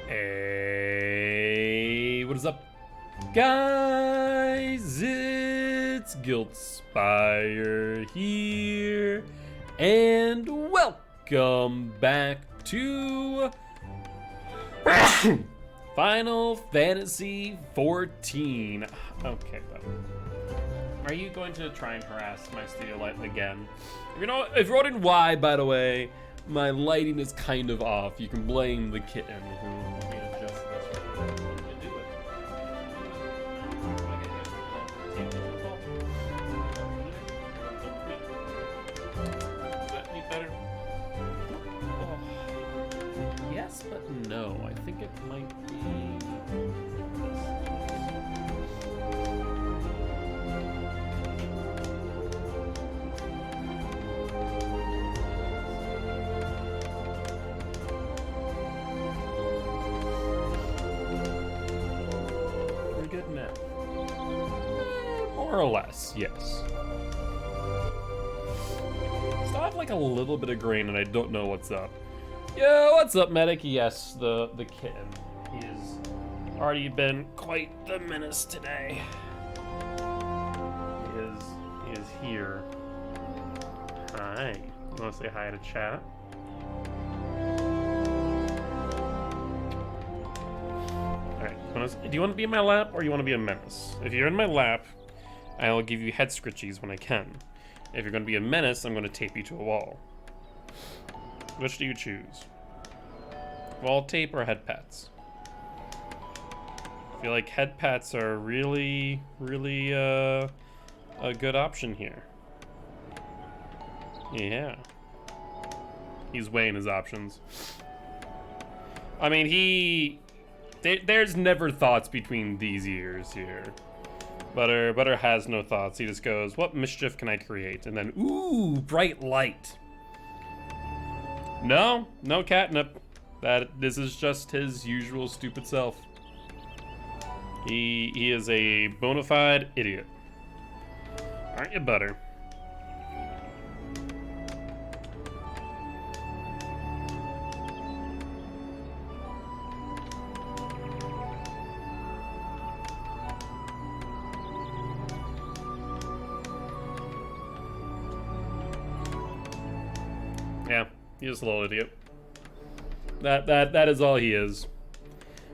Hey, what is up, guys? It's Gilty here, and welcome back to Final Fantasy XIV. Okay, buddy. Are you going to try and harass my studio light again? If you're wondering why, by the way, my lighting is kind of off. You can blame the kitten who adjusted this right. You do it. Does that need better? Oh. Yes, but no. I think it might be. More or less, yes. Still have like a little bit of grain and I don't know what's up. Yo, what's up, medic? Yes, the kitten. He's already been quite the menace today. He is here. Hi. You wanna say hi to chat? Alright, do you want to be in my lap or you want to be a menace? If you're in my lap, I'll give you head scritchies when I can. If you're going to be a menace, I'm going to tape you to a wall. Which do you choose? Wall tape or head pats? I feel like head pats are really a good option here. Yeah. He's weighing his options. I mean, there's never thoughts between these ears here. Butter has no thoughts. He just goes, what mischief can I create? And then, ooh, bright light. No catnip. This is just his usual stupid self. He is a bona fide idiot. Aren't you, Butter? Yeah, he's just a little idiot. That is all he is.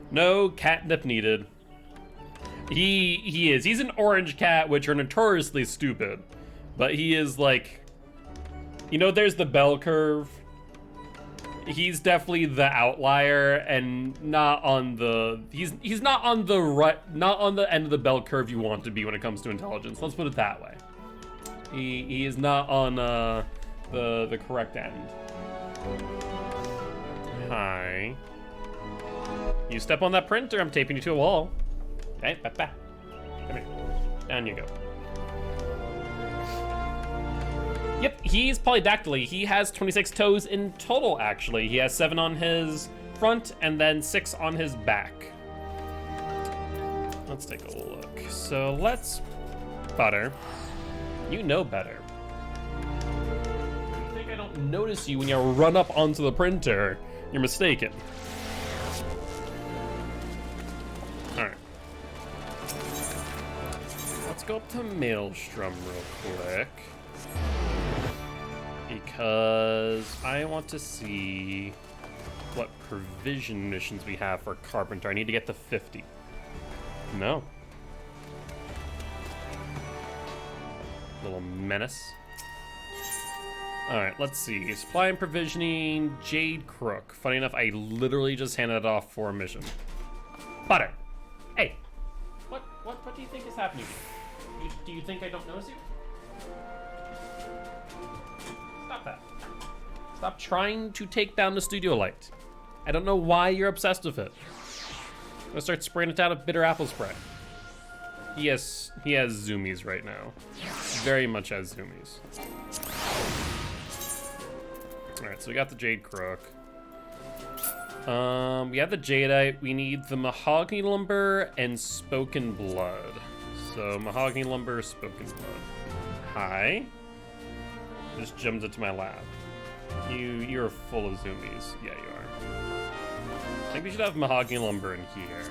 No catnip needed. He is. He's an orange cat, which are notoriously stupid. But he is like, there's the bell curve. He's definitely the outlier and not on the he's not on the end of the bell curve you want to be when it comes to intelligence. Let's put it that way. He is not on the correct end. Hi. You step on that printer, I'm taping you to a wall. Okay, come here. Down you go. Yep, he's polydactyly. He has 26 toes in total, actually. He has 7 on his front and then 6 on his back. Let's take a look. So let's... Butter. You know better. I don't notice you when you run up onto the printer. You're mistaken. Alright. Let's go up to Maelstrom real quick. Because I want to see what provision missions we have for Carpenter. I need to get to 50. No. Little menace. Alright, let's see. Supply and provisioning, Jade Crook. Funny enough, I literally just handed it off for a mission. Butter! Hey! What do you think is happening to you? Do you think I don't notice you? Stop that. Stop trying to take down the studio light. I don't know why you're obsessed with it. I'm gonna start spraying it down with bitter apple spray. He has zoomies right now. Very much has zoomies. Alright, so we got the Jade Crook. We have the Jadeite. We need the Mahogany Lumber and Spoken Blood. So Mahogany Lumber, Spoken Blood. Hi. Just jumped into my lab. You're full of zoomies. Yeah, you are. I think we should have mahogany lumber in here.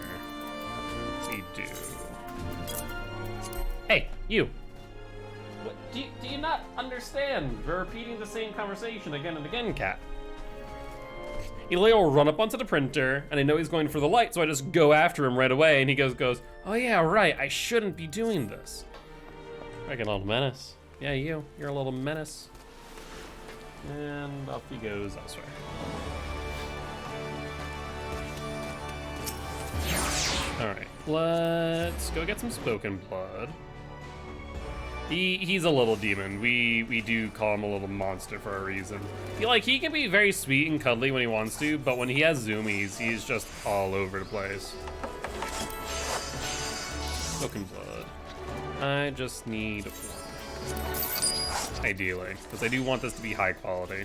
We do. Hey, you! What, do you not understand? We're repeating the same conversation again and again, cat. Eli will run up onto the printer, and I know he's going for the light, so I just go after him right away, and he goes, oh yeah, right, I shouldn't be doing this. Like a little menace. Yeah, you're a little menace. And off he goes elsewhere. Alright, let's go get some spoken blood. He's a little demon. We do call him a little monster for a reason. He can be very sweet and cuddly when he wants to, but when he has zoomies, he's just all over the place. Spoken blood. I just need one. Ideally, because I do want this to be high quality.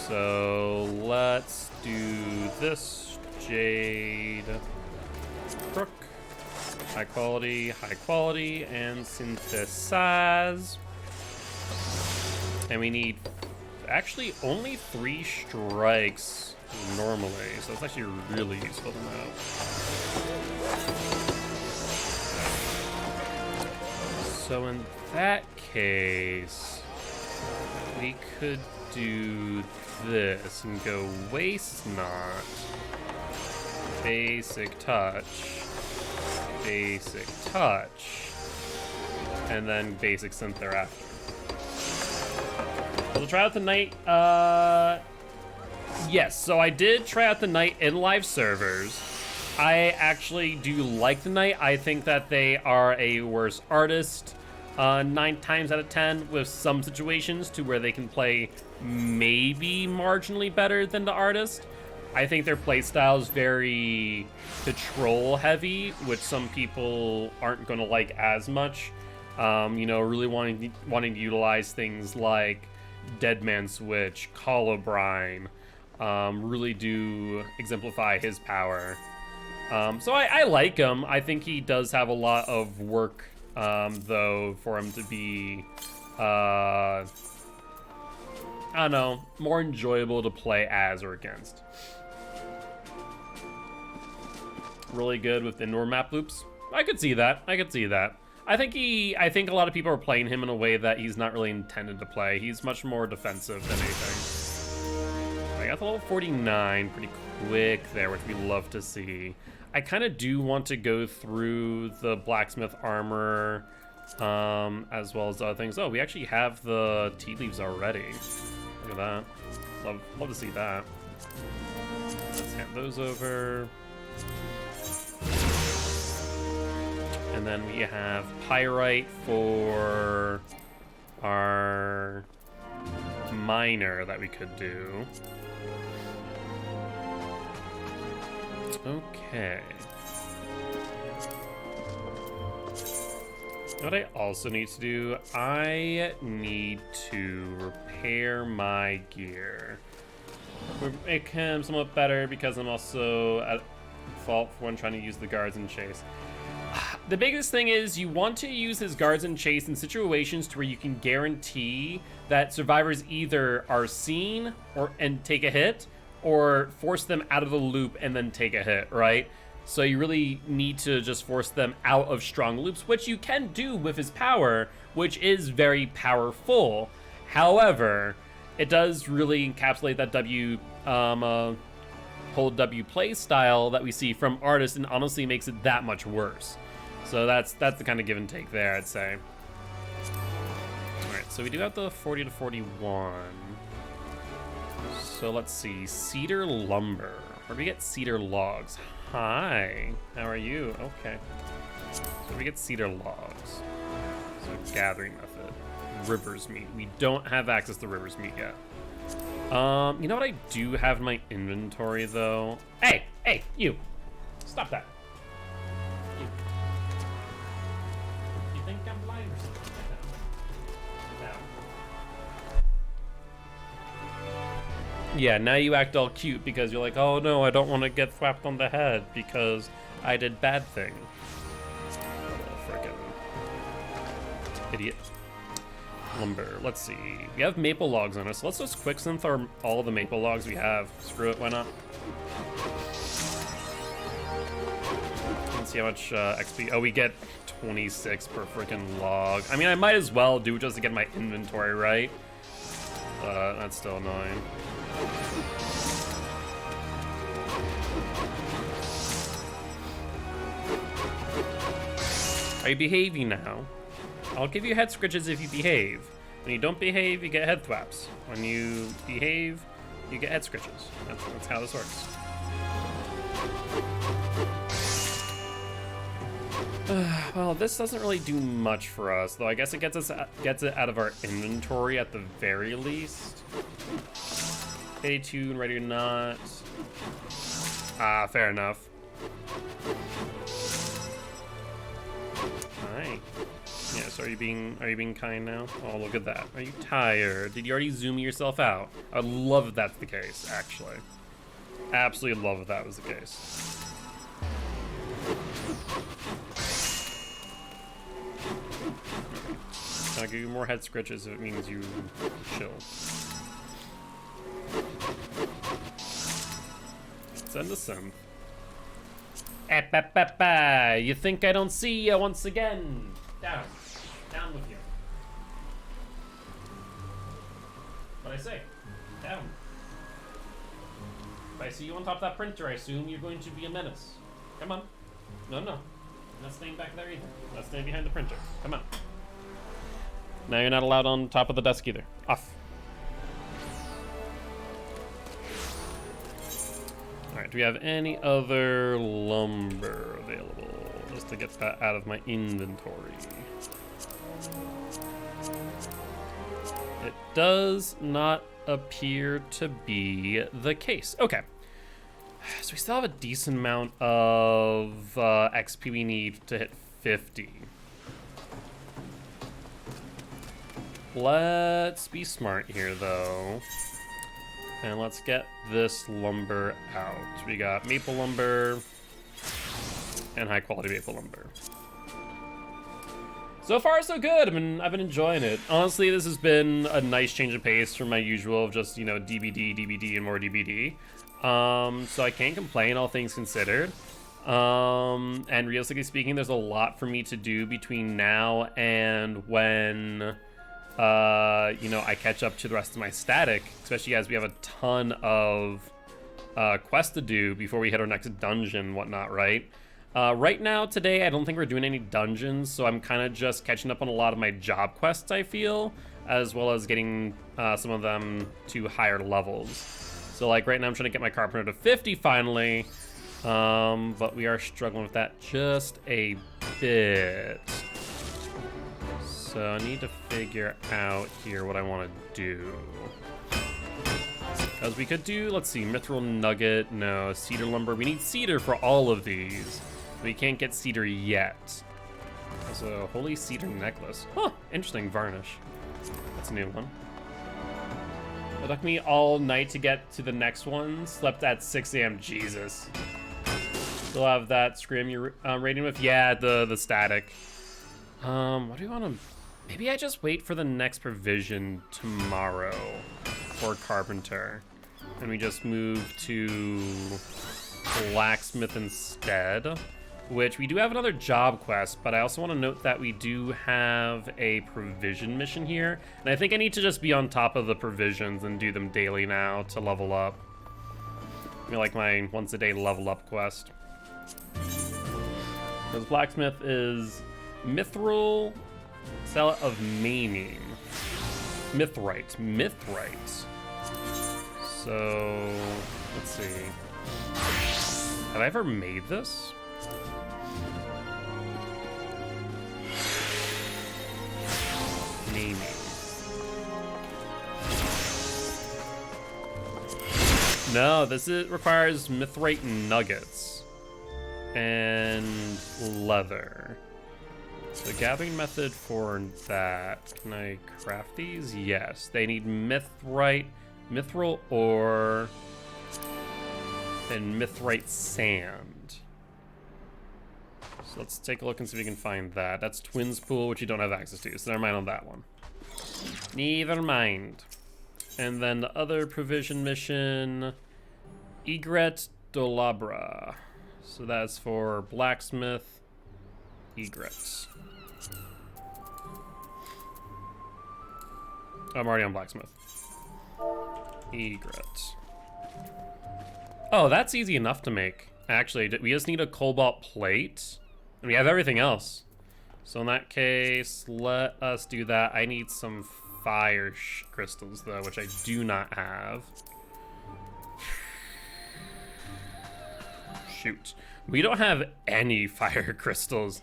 So let's do this jade crook. High quality, and synthesize. And we need actually only 3 strikes normally, so it's actually really useful to know. So in that case, we could do this and go waste not, basic touch, and then basic synth thereafter. We'll try out the night. Yes, so I did try out the night in live servers. I actually do like the night. I think that they are a worse artist 9 times out of 10 with some situations to where they can play maybe marginally better than the artist. I think their playstyle is very patrol heavy, which some people aren't going to like as much. Really wanting to utilize things like Dead Man Switch, Colubrine, really do exemplify his power. So I like him. I think he does have a lot of work, though, for him to be, I don't know, more enjoyable to play as or against. Really good with indoor map loops. I could see that. I think a lot of people are playing him in a way that he's not really intended to play. He's much more defensive than anything. I got the level 49 pretty quick there, which we love to see. I kind of do want to go through the blacksmith armor, as well as other things. Oh, we actually have the tea leaves already. Look at that. Love to see that. Let's hand those over. And then we have pyrite for our miner that we could do. Okay. What I also need to do, I need to repair my gear. Make him somewhat better because I'm also at fault for when trying to use the guards and chase. The biggest thing is you want to use his guards and chase in situations to where you can guarantee that survivors either are seen and take a hit, or force them out of the loop and then take a hit, right? So you really need to just force them out of strong loops, which you can do with his power, which is very powerful. However, it does really encapsulate that hold W play style that we see from artists, and honestly makes it that much worse. So that's the kind of give and take there, I'd say. All right, so we do have the 40 to 41. So let's see, cedar lumber. Where do we get cedar logs? Hi, how are you? Okay. So we get cedar logs. So gathering method. River's meat. We don't have access to river's meat yet. You know what I do have in my inventory though? Hey, you! Stop that. You think I'm blind or something? No. Yeah, now you act all cute because you're like, oh no, I don't want to get whapped on the head because I did bad thing. Oh, frickin' idiot. lumber. Let's see. We have maple logs on us. Let's just quick synth all the maple logs we have. Screw it, why not? Let's see how much XP. Oh, we get 26 per freaking log. I mean, I might as well do it just to get my inventory right. That's still annoying. Are you behaving now? I'll give you head scritches if you behave. When you don't behave, you get head thwaps. When you behave, you get head scritches. That's how this works. Well, this doesn't really do much for us, though. I guess it gets it out of our inventory at the very least. Pay tune, ready or not. Ah, fair enough. Alright. Yeah, so are you being kind now? Oh, look at that. Are you tired? Did you already zoom yourself out? I would love if that's the case, actually. Absolutely love if that was the case. I'll give you more head scritches if it means you chill. Send a synth. You think I don't see you once again? Down. Down with you. What'd I say? Down. If I see you on top of that printer, I assume you're going to be a menace. Come on. No. I'm not staying back there either. I'm not staying behind the printer. Come on. Now you're not allowed on top of the desk either. Off. Alright, do we have any other lumber available? Just to get that out of my inventory. It does not appear to be the case. Okay. So we still have a decent amount of XP we need to hit 50. Let's be smart here, though. And let's get this lumber out. We got maple lumber and high quality maple lumber. So far, so good. I've been enjoying it. Honestly, this has been a nice change of pace from my usual of just, you know, DBD, and more DBD. So I can't complain, all things considered. And realistically speaking, there's a lot for me to do between now and when you know, I catch up to the rest of my static, especially as we have a ton of quests to do before we hit our next dungeon and whatnot, right? Right now, today, I don't think we're doing any dungeons, so I'm kind of just catching up on a lot of my job quests, I feel, as well as getting some of them to higher levels. So, like, right now I'm trying to get my carpenter to 50 finally, but we are struggling with that just a bit. So I need to figure out here what I want to do. Because we could do, let's see, mithril nugget, no, cedar lumber. We need cedar for all of these. We can't get cedar yet. So, holy cedar necklace. Huh, interesting, varnish. That's a new one. It took me all night to get to the next one. Slept at 6 a.m. Jesus. Still have that scrim you're raiding with? Yeah, the static. What do you want to... Maybe I just wait for the next provision tomorrow for carpenter. And we just move to blacksmith instead. Which we do have another job quest, but I also want to note that we do have a provision mission here. And I think I need to just be on top of the provisions and do them daily now to level up. I mean, like my once a day level up quest. Because blacksmith is mithril cell of maiming. Mithrite. So, let's see. Have I ever made this? Maiming. No, this requires mithrite nuggets and leather. So the gathering method for that, can I craft these? Yes, they need mithrite, mithril ore, and mithrite sand. So let's take a look and see if we can find that. That's Twins Pool, which you don't have access to, so never mind on that one. Never mind. And then the other provision mission, Egret Dolabra. So that's for blacksmith egrets. I'm already on blacksmith. Egret. Oh, that's easy enough to make. Actually, we just need a cobalt plate, and we have everything else. So in that case, let us do that. I need some fire crystals, though, which I do not have. Shoot. We don't have any fire crystals.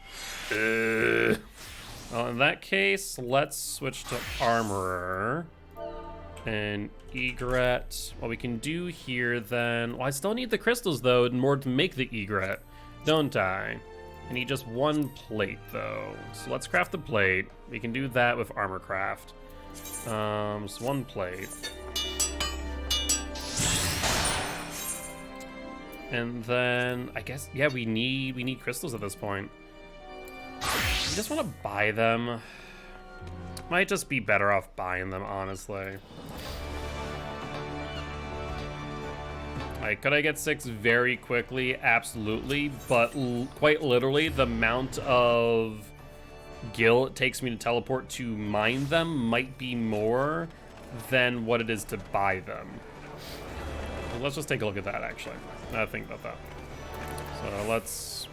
Well, in that case, let's switch to armorer. And egret. What we can do here then... Well, I still need the crystals, though, in order to make the egret. Don't I? I need just one plate, though. So let's craft a plate. We can do that with armor craft. So one plate. And then, I guess, yeah, we need crystals at this point. I just want to buy them. Might just be better off buying them, honestly. Like, could I get 6 very quickly? Absolutely, but quite literally, the amount of gil it takes me to teleport to mine them might be more than what it is to buy them. So let's just take a look at that, actually. Now think about that. So let's...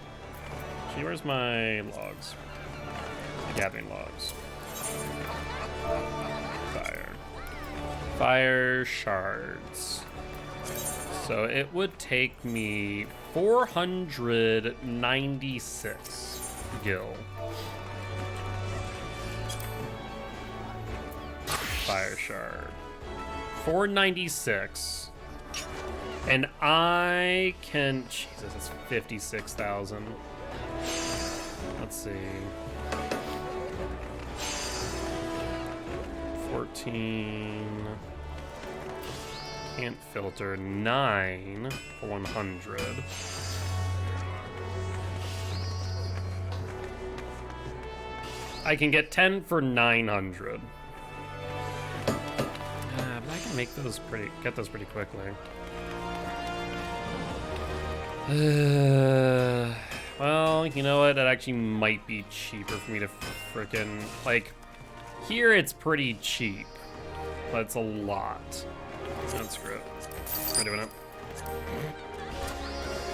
Gee, where's my logs? The gathering logs. Fire shards. So it would take me 496 gil. Fire shard. 496. And I can... Jesus, it's 56,000. Let's see. 14... Can't filter. 9 for 100. I can get 10 for 900. But I can make those get those pretty quickly. Well, you know what? That actually might be cheaper for me to frickin' like. Here it's pretty cheap, but it's a lot. Let's screw it. We're doing it.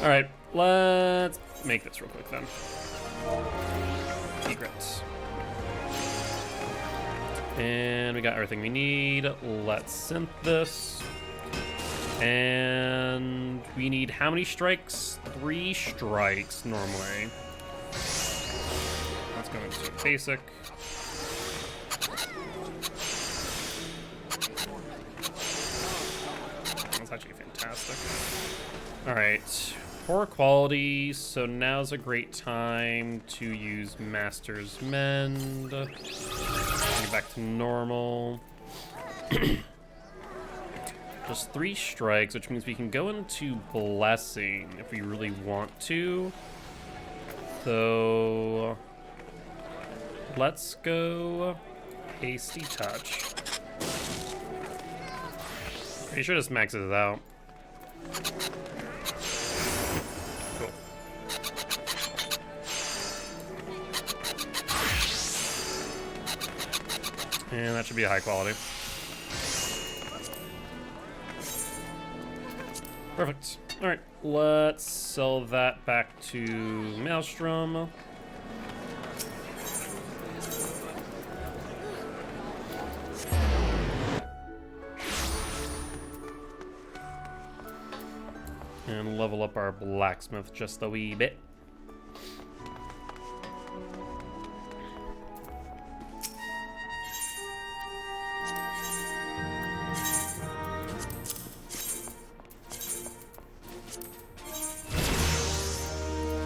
All right, let's make this real quick then. Egrets. And we got everything we need. Let's synth this. And we need how many strikes? 3 strikes normally. Let's go into basic. That's actually fantastic. All right, poor quality. So now's a great time to use Master's Mend. Bring it back to normal. Just 3 strikes, which means we can go into Blessing if we really want to. So let's go Hasty Touch. Pretty sure this maxes it out. Cool. And that should be a high quality. Perfect. All right, let's sell that back to Maelstrom. And level up our blacksmith just a wee bit.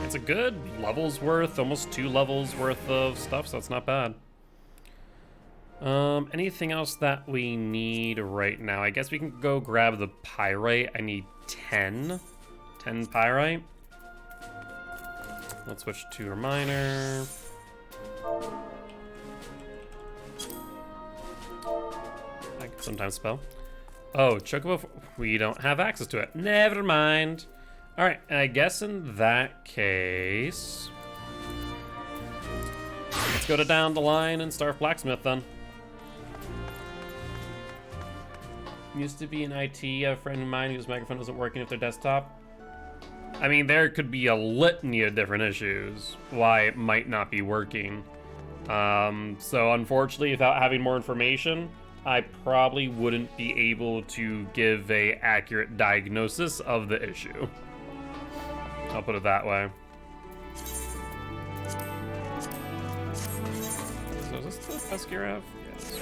It's a good level's worth, almost 2 levels worth of stuff, so it's not bad. Anything else that we need right now? I guess we can go grab the pyrite. I need 10 pyrite. Let's switch to a miner. sometimes spell. Oh, Chocobo, we don't have access to it. Never mind. All right, I guess in that case, let's go to down the line and start Blacksmith then. Used to be in IT, a friend of mine whose microphone wasn't working with their desktop. I mean, there could be a litany of different issues why it might not be working. So unfortunately, without having more information, I probably wouldn't be able to give a accurate diagnosis of the issue. I'll put it that way. So is this the XIV? Yes.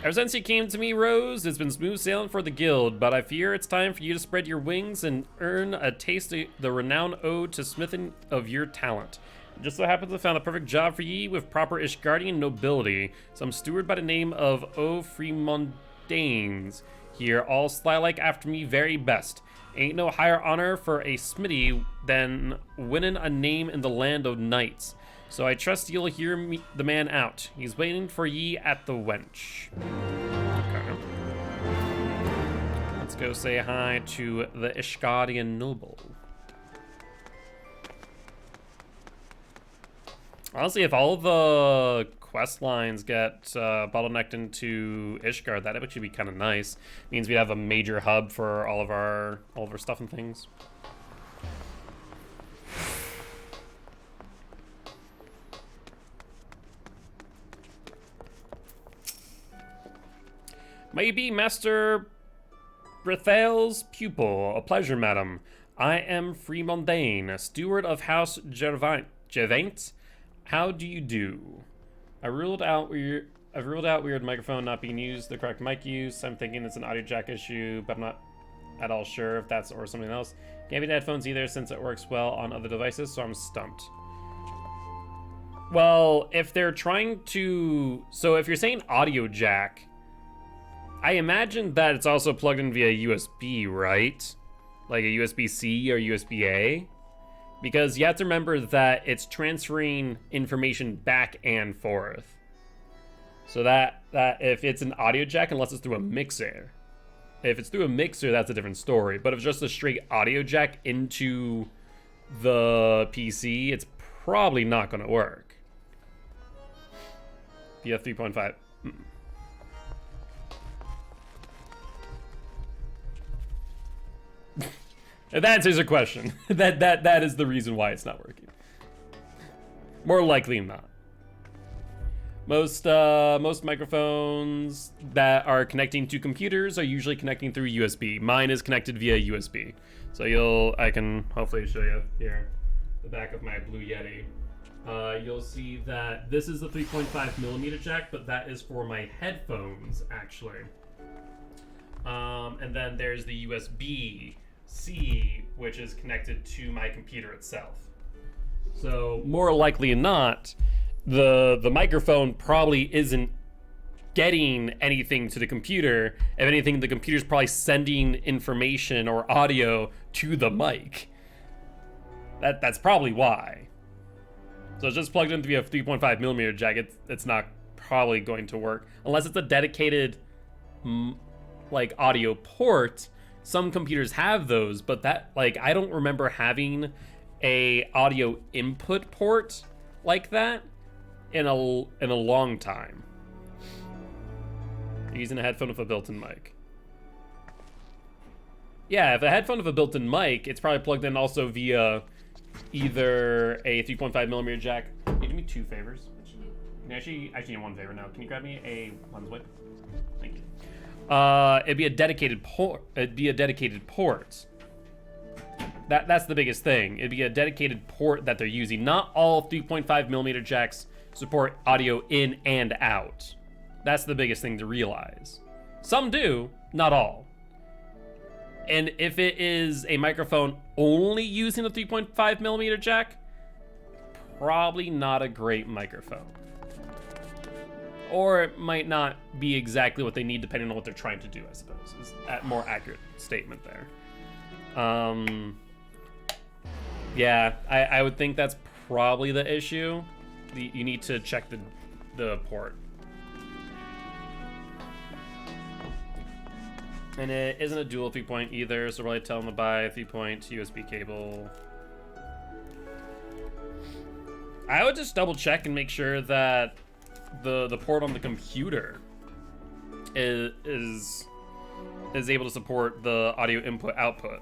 Ever since you came to me, Rose, it's been smooth sailing for the guild, but I fear it's time for you to spread your wings and earn a taste of the renowned ode to smithing of your talent. It just so happens I found the perfect job for ye with proper Ishgardian nobility. Some steward by the name of O Freemondanes here, all sly-like after me very best. Ain't no higher honor for a smithy than winning a name in the land of knights. So I trust you'll hear me, the man out. He's waiting for ye at the wench. Okay. Let's go say hi to the Ishgardian noble. Honestly, if all the quest lines get bottlenecked into Ishgard, that would actually be kind of nice. Means we'd have a major hub for all of our stuff and things. Maybe Master Brethal's pupil. A pleasure, madam. I am Freemondane, steward of House Gervaint. How do you do? I've ruled out weird microphone not being used, the correct mic use. I'm thinking it's an audio jack issue, but I'm not at all sure if that's or something else. Can't be the headphones either since it works well on other devices, so I'm stumped. Well, if they're trying to... So if you're saying audio jack, I imagine that it's also plugged in via USB, right? Like a USB-C or USB-A? Because you have to remember that it's transferring information back and forth. So that if it's an audio jack, unless it's through a mixer. If it's through a mixer, that's a different story. But if it's just a straight audio jack into the PC, it's probably not gonna work. Via 3.5. That answers your question. that is the reason why it's not working. More likely than not. Most microphones that are connecting to computers are usually connecting through USB. Mine is connected via USB. So I can hopefully show you here the back of my Blue Yeti. You'll see that this is the 3.5 millimeter jack, but that is for my headphones actually. And then there's the USB-C, which is connected to my computer itself. So more likely than not, the microphone probably isn't getting anything to the computer. If anything, the computer's probably sending information or audio to the mic. That's probably why. So it's just plugged into via 3.5 millimeter jack. It's not probably going to work unless it's a dedicated like audio port. Some computers have those, but that I don't remember having a audio input port like that in a long time. Using a headphone with a built-in mic. Yeah, if a headphone with a built-in mic, it's probably plugged in also via either a 3.5 millimeter jack. Can you do me 2 favors? Actually, one favor now. Can you grab me a lens wipe? Thank you. It'd be a dedicated port. That's the biggest thing. It'd be a dedicated port that they're using. Not all 3.5 millimeter jacks support audio in and out. That's the biggest thing to realize. Some do, not all. And if it is a microphone only using a 3.5 millimeter jack, probably not a great microphone. Or it might not be exactly what they need depending on what they're trying to do, I suppose. Is a more accurate statement there. Yeah, I would think that's probably the issue. You need to check the port. And it isn't a dual 3-point either, so really tell them to buy a 3-point USB cable. I would just double check and make sure that the port on the computer is able to support the audio input output.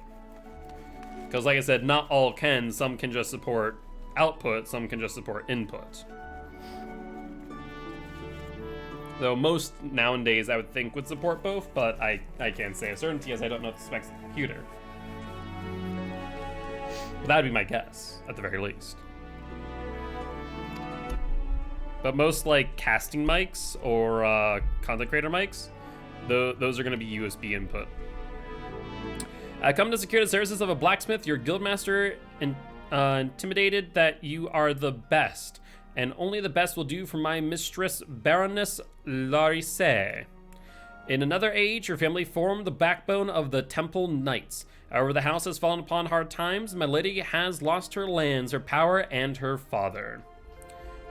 Because like I said, not all can. Some can just support output, some can just support input. Though most nowadays I would think would support both, but I can't say a certainty as I don't know the specs of the computer. But that would be my guess, at the very least. But most like casting mics or content creator mics, those are going to be USB input. Come to secure the services of a blacksmith. Your guildmaster intimidated that you are the best, and only the best will do for my mistress Baroness Larise. In another age, your family formed the backbone of the Temple Knights. However, the house has fallen upon hard times. My lady has lost her lands, her power, and her father.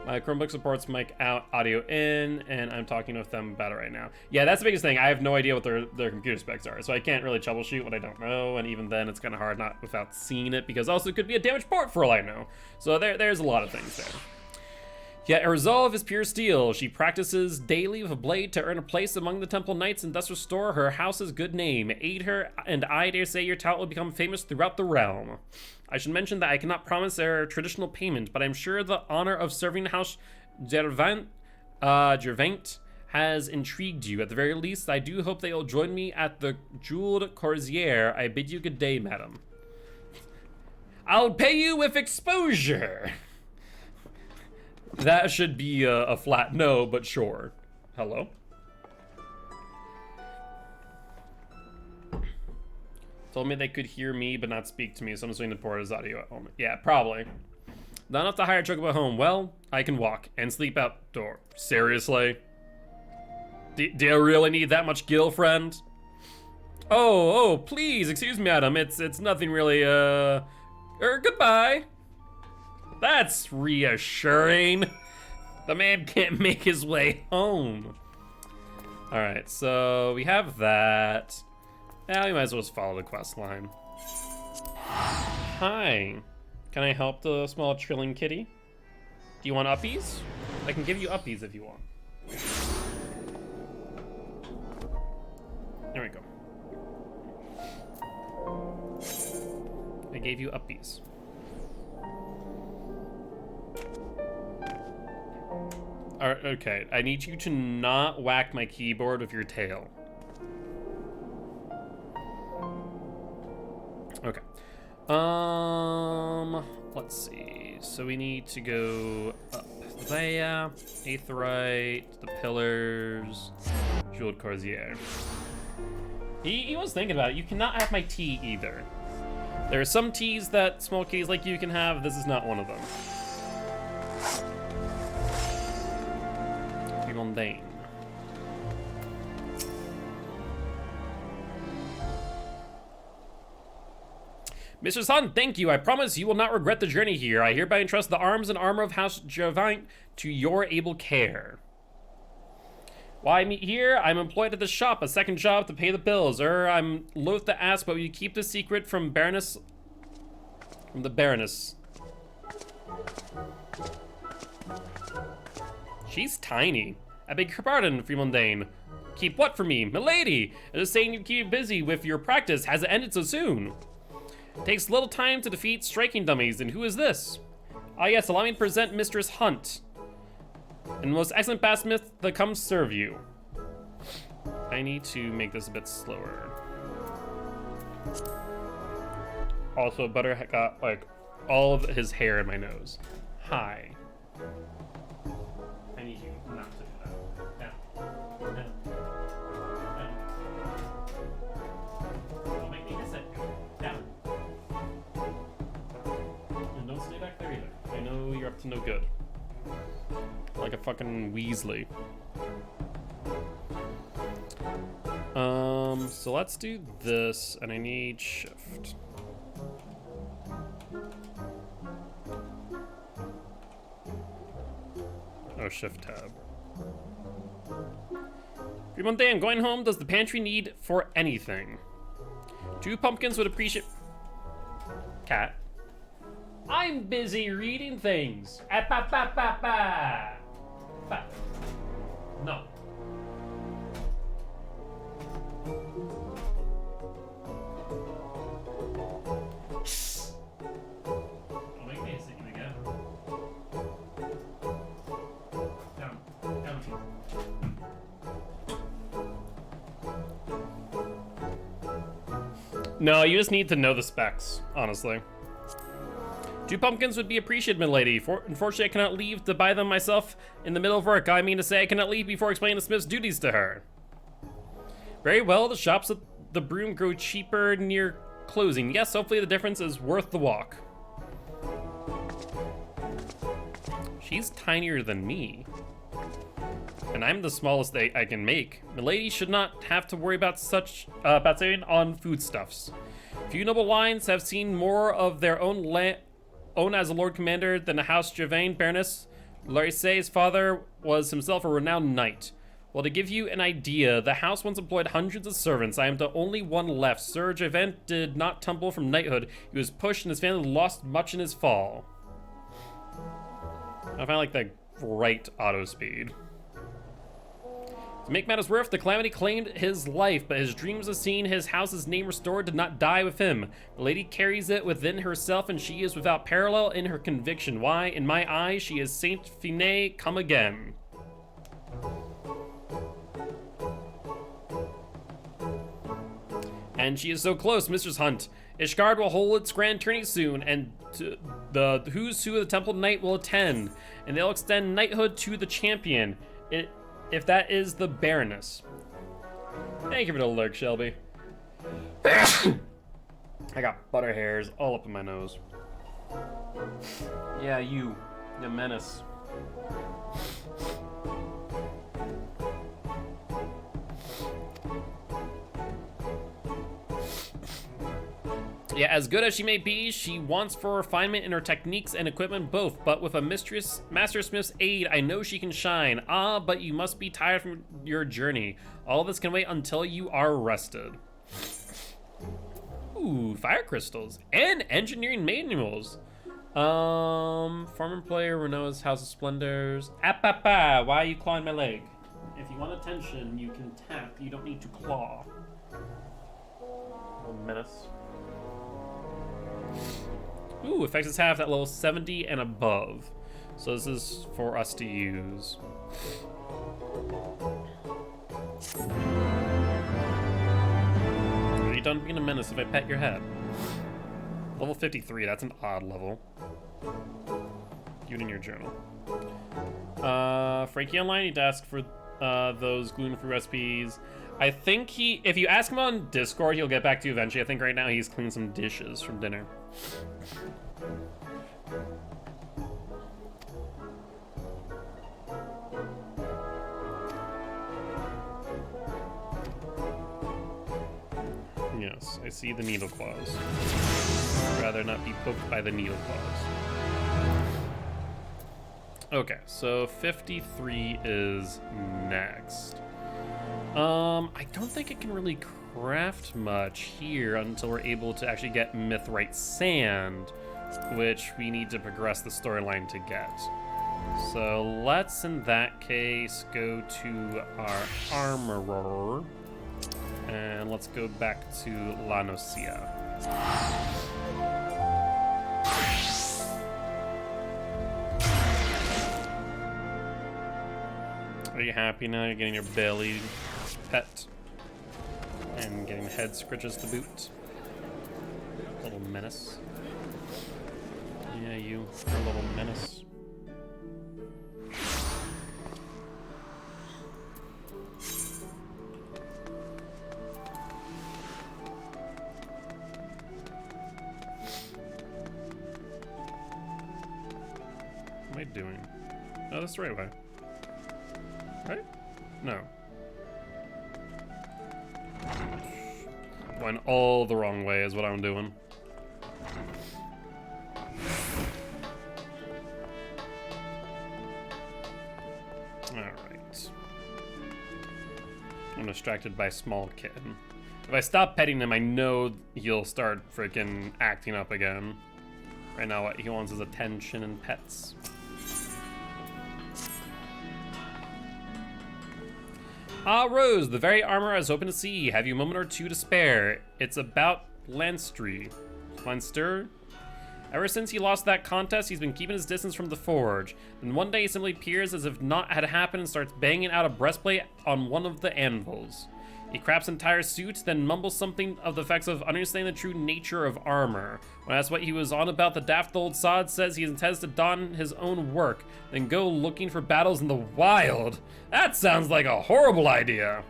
My Chromebook supports mic out, audio in, and I'm talking with them about it right now. Yeah, that's the biggest thing. I have no idea what their computer specs are, so I can't really troubleshoot what I don't know, and even then it's kind of hard not without seeing it, because also it could be a damaged port for all I know. So there's a lot of things there. Yet her resolve is pure steel. She practices daily with a blade to earn a place among the Temple Knights and thus restore her house's good name. Aid her, and I dare say your talent will become famous throughout the realm. I should mention that I cannot promise their traditional payment, but I'm sure the honor of serving House Gervant has intrigued you. At the very least, I do hope that you'll join me at the Jeweled Corsair. I bid you good day, madam. I'll pay you with exposure. That should be a flat no, but sure. Hello? Told me they could hear me, but not speak to me, so I'm assuming the port is audio at home. Yeah, probably. Not enough to hire a truck at home. Well, I can walk and sleep outdoor. Seriously? Do you really need that much gill, friend? Oh, please, excuse me, madam. It's nothing really, goodbye. That's reassuring. The man can't make his way home. All right, so we have that. Now we might as well just follow the quest line. Hi, can I help the small trilling kitty? Do you want uppies? I can give you uppies if you want. There we go. I gave you uppies. All right, okay, I need you to not whack my keyboard with your tail. Okay. Let's see. So we need to go up there, Aetheryte, the pillars, Jeweled Corsair. He was thinking about it. You cannot have my tea either. There are some teas that small kitties like you can have. This is not one of them. Mundane. Mr. Sun, thank you. I promise you will not regret the journey here. I hereby entrust the arms and armor of House Gervant to your able care. Why meet here? I'm employed at the shop, a second job to pay the bills. I'm loath to ask, but will you keep the secret from Baroness? From the Baroness. She's tiny. I beg your pardon, Freemundane. Keep what for me? Milady! It is saying you keep busy with your practice. Has it ended so soon? Takes little time to defeat striking dummies, and who is this? Ah yes, allow me to present Mistress Hunt. And the most excellent batsmith that comes serve you. I need to make this a bit slower. Also, Butter got, like, all of his hair in my nose. Hi. I need you not to do that. Down. Down. Down. Don't make me miss it. Down. And don't stay back there either. I know you're up to no good. Like a fucking Weasley. So let's do this, and I need shift. shift tab. Every Monday I'm going home. Does the pantry need for anything? 2 pumpkins would appreciate... Cat. I'm busy reading things. No. Don't make me a second again. Down. Down. No, you just need to know the specs, honestly. 2 pumpkins would be appreciated, milady. Unfortunately, I cannot leave to buy them myself in the middle of work. I mean to say I cannot leave before explaining the smith's duties to her. Very well, the shops at the Broom grow cheaper near closing. Yes, hopefully the difference is worth the walk. She's tinier than me. And I'm the smallest I can make. Milady should not have to worry about about saving on foodstuffs. Few noble lines have seen more of their own as a Lord Commander than the House Gervain Baroness. Larisse's father was himself a renowned knight. Well, to give you an idea, the house once employed hundreds of servants. I am the only one left. Sir Gervain did not tumble from knighthood. He was pushed and his family lost much in his fall. I find like the right auto speed. To make matters worse, the calamity claimed his life, but his dreams of seeing his house's name restored did not die with him. The lady carries it within herself, and she is without parallel in her conviction. Why, in my eyes, she is Saint Finet come again. And she is so close, Mistress Hunt. Ishgard will hold its grand tourney soon, and the who's who of the Temple Knight will attend, and they'll extend knighthood to the champion. If that is the Baroness. Thank you for the lurk, Shelby. I got butter hairs all up in my nose. Yeah, you menace. Yeah, as good as she may be, she wants for refinement in her techniques and equipment both, but with a Master Smith's aid, I know she can shine. Ah, but you must be tired from your journey. All this can wait until you are rested. Ooh, fire crystals and engineering manuals. Former player Renault's House of Splendors. Why are you clawing my leg? If you want attention, you can tap. You don't need to claw. Little menace. Ooh, effects half at level 70 and above. So this is for us to use. Are you done being a menace if I pet your head? Level 53, that's an odd level. Even in your journal. Frankie Online, you'd ask for those gluten-free recipes. I think if you ask him on Discord, he'll get back to you eventually. I think right now he's cleaning some dishes from dinner. Yes, I see the needle claws. I'd rather not be poked by the needle claws. Okay, so 53 is next. I don't think it can really craft much here until we're able to actually get Mithrite Sand, which we need to progress the storyline to get. So let's, in that case, go to our armorer, and let's go back to La Nocia. Are you happy now? You're getting your belly pet and getting head scritches to boot. Little menace. Yeah, you are a little menace. What am I doing? Oh, that's the right way. Right? No. Going all the wrong way is what I'm doing. right. I'm distracted by small kitten. If I stop petting him, I know he'll start freaking acting up again. Right now, what he wants is attention and pets. Ah, Rose, the very armor I was hoping to see. Have you a moment or two to spare? It's about Lanster. Ever since he lost that contest, he's been keeping his distance from the forge. Then one day he simply appears as if naught had happened and starts banging out a breastplate on one of the anvils. He crafts an entire suit, then mumbles something of the effects of understanding the true nature of armor. When asked what he was on about, the daft old sod says he intends to don his own work, then go looking for battles in the wild. That sounds like a horrible idea.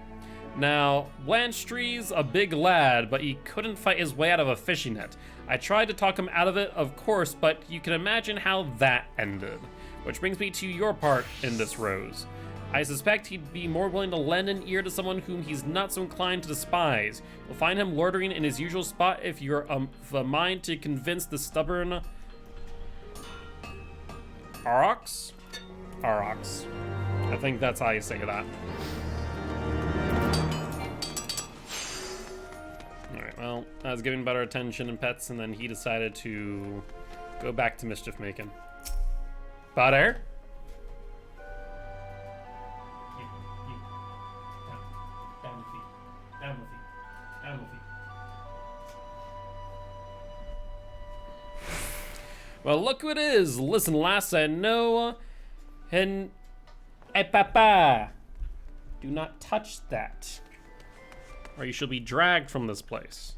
Now, Blanchestree's a big lad, but he couldn't fight his way out of a fishing net. I tried to talk him out of it, of course, but you can imagine how that ended. Which brings me to your part in this, Rose. I suspect he'd be more willing to lend an ear to someone whom he's not so inclined to despise. You'll find him loitering in his usual spot if you're of a mind to convince the stubborn... Aurochs? Aurochs. I think that's how you say that. Alright, well, I was giving better attention and pets, and then he decided to go back to mischief making. Butter? Down with you. Down with you. Well, look who it is. Listen, lass, I know. And... Hey, papa. Do not touch that, or you shall be dragged from this place.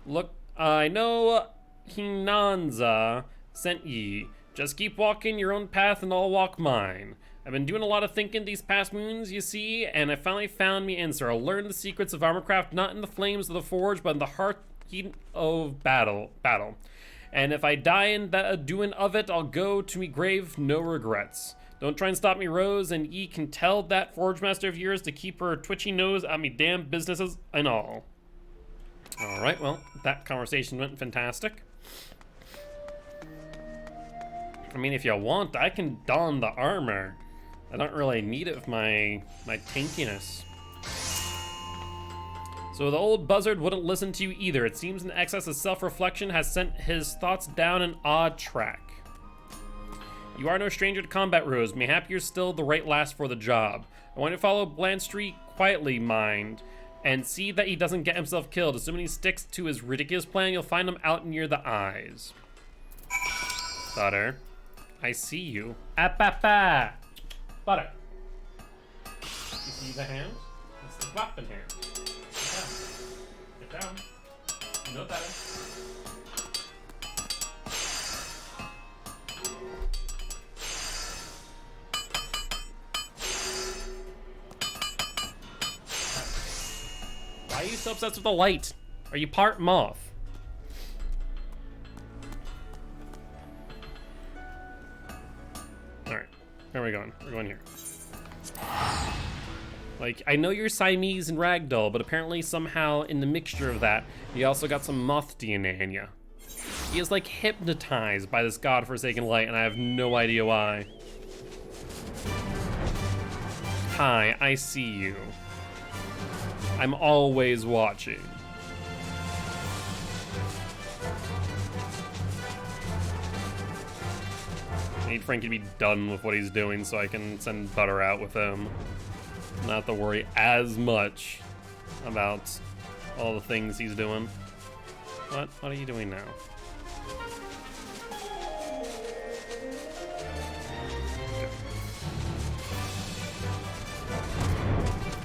Look, I know Hinanza sent ye. Just keep walking your own path and I'll walk mine. I've been doing a lot of thinking these past moons, you see, and I finally found me answer. I'll learn the secrets of armorcraft not in the flames of the forge, but in the heat of battle. And if I die in that doing of it, I'll go to me grave, no regrets. Don't try and stop me, Rose, and ye can tell that forge master of yours to keep her twitchy nose at me damn businesses and all. All right, well, that conversation went fantastic. I mean, if you want, I can don the armor. I don't really need it with my tankiness. So the old buzzard wouldn't listen to you either. It seems an excess of self-reflection has sent his thoughts down an odd track. You are no stranger to combat, Rose. Mayhap you're still the right lass for the job. I want you to follow Blanchester quietly, mind, and see that he doesn't get himself killed. Assuming he sticks to his ridiculous plan, you'll find him out near the eyes. Butter, I see you. Papa. Butter. You see the hand? It's the weapon hand. Get down. You know better. Why are you so obsessed with the light? Are you part moth? Alright, where are we going? We're going here. Like, I know you're Siamese and Ragdoll, but apparently somehow in the mixture of that, you also got some moth DNA in you. He is like hypnotized by this godforsaken light, and I have no idea why. Hi, I see you. I'm always watching. I need Frankie to be done with what he's doing so I can send Butter out with him. Not to worry as much about all the things he's doing. What are you doing now?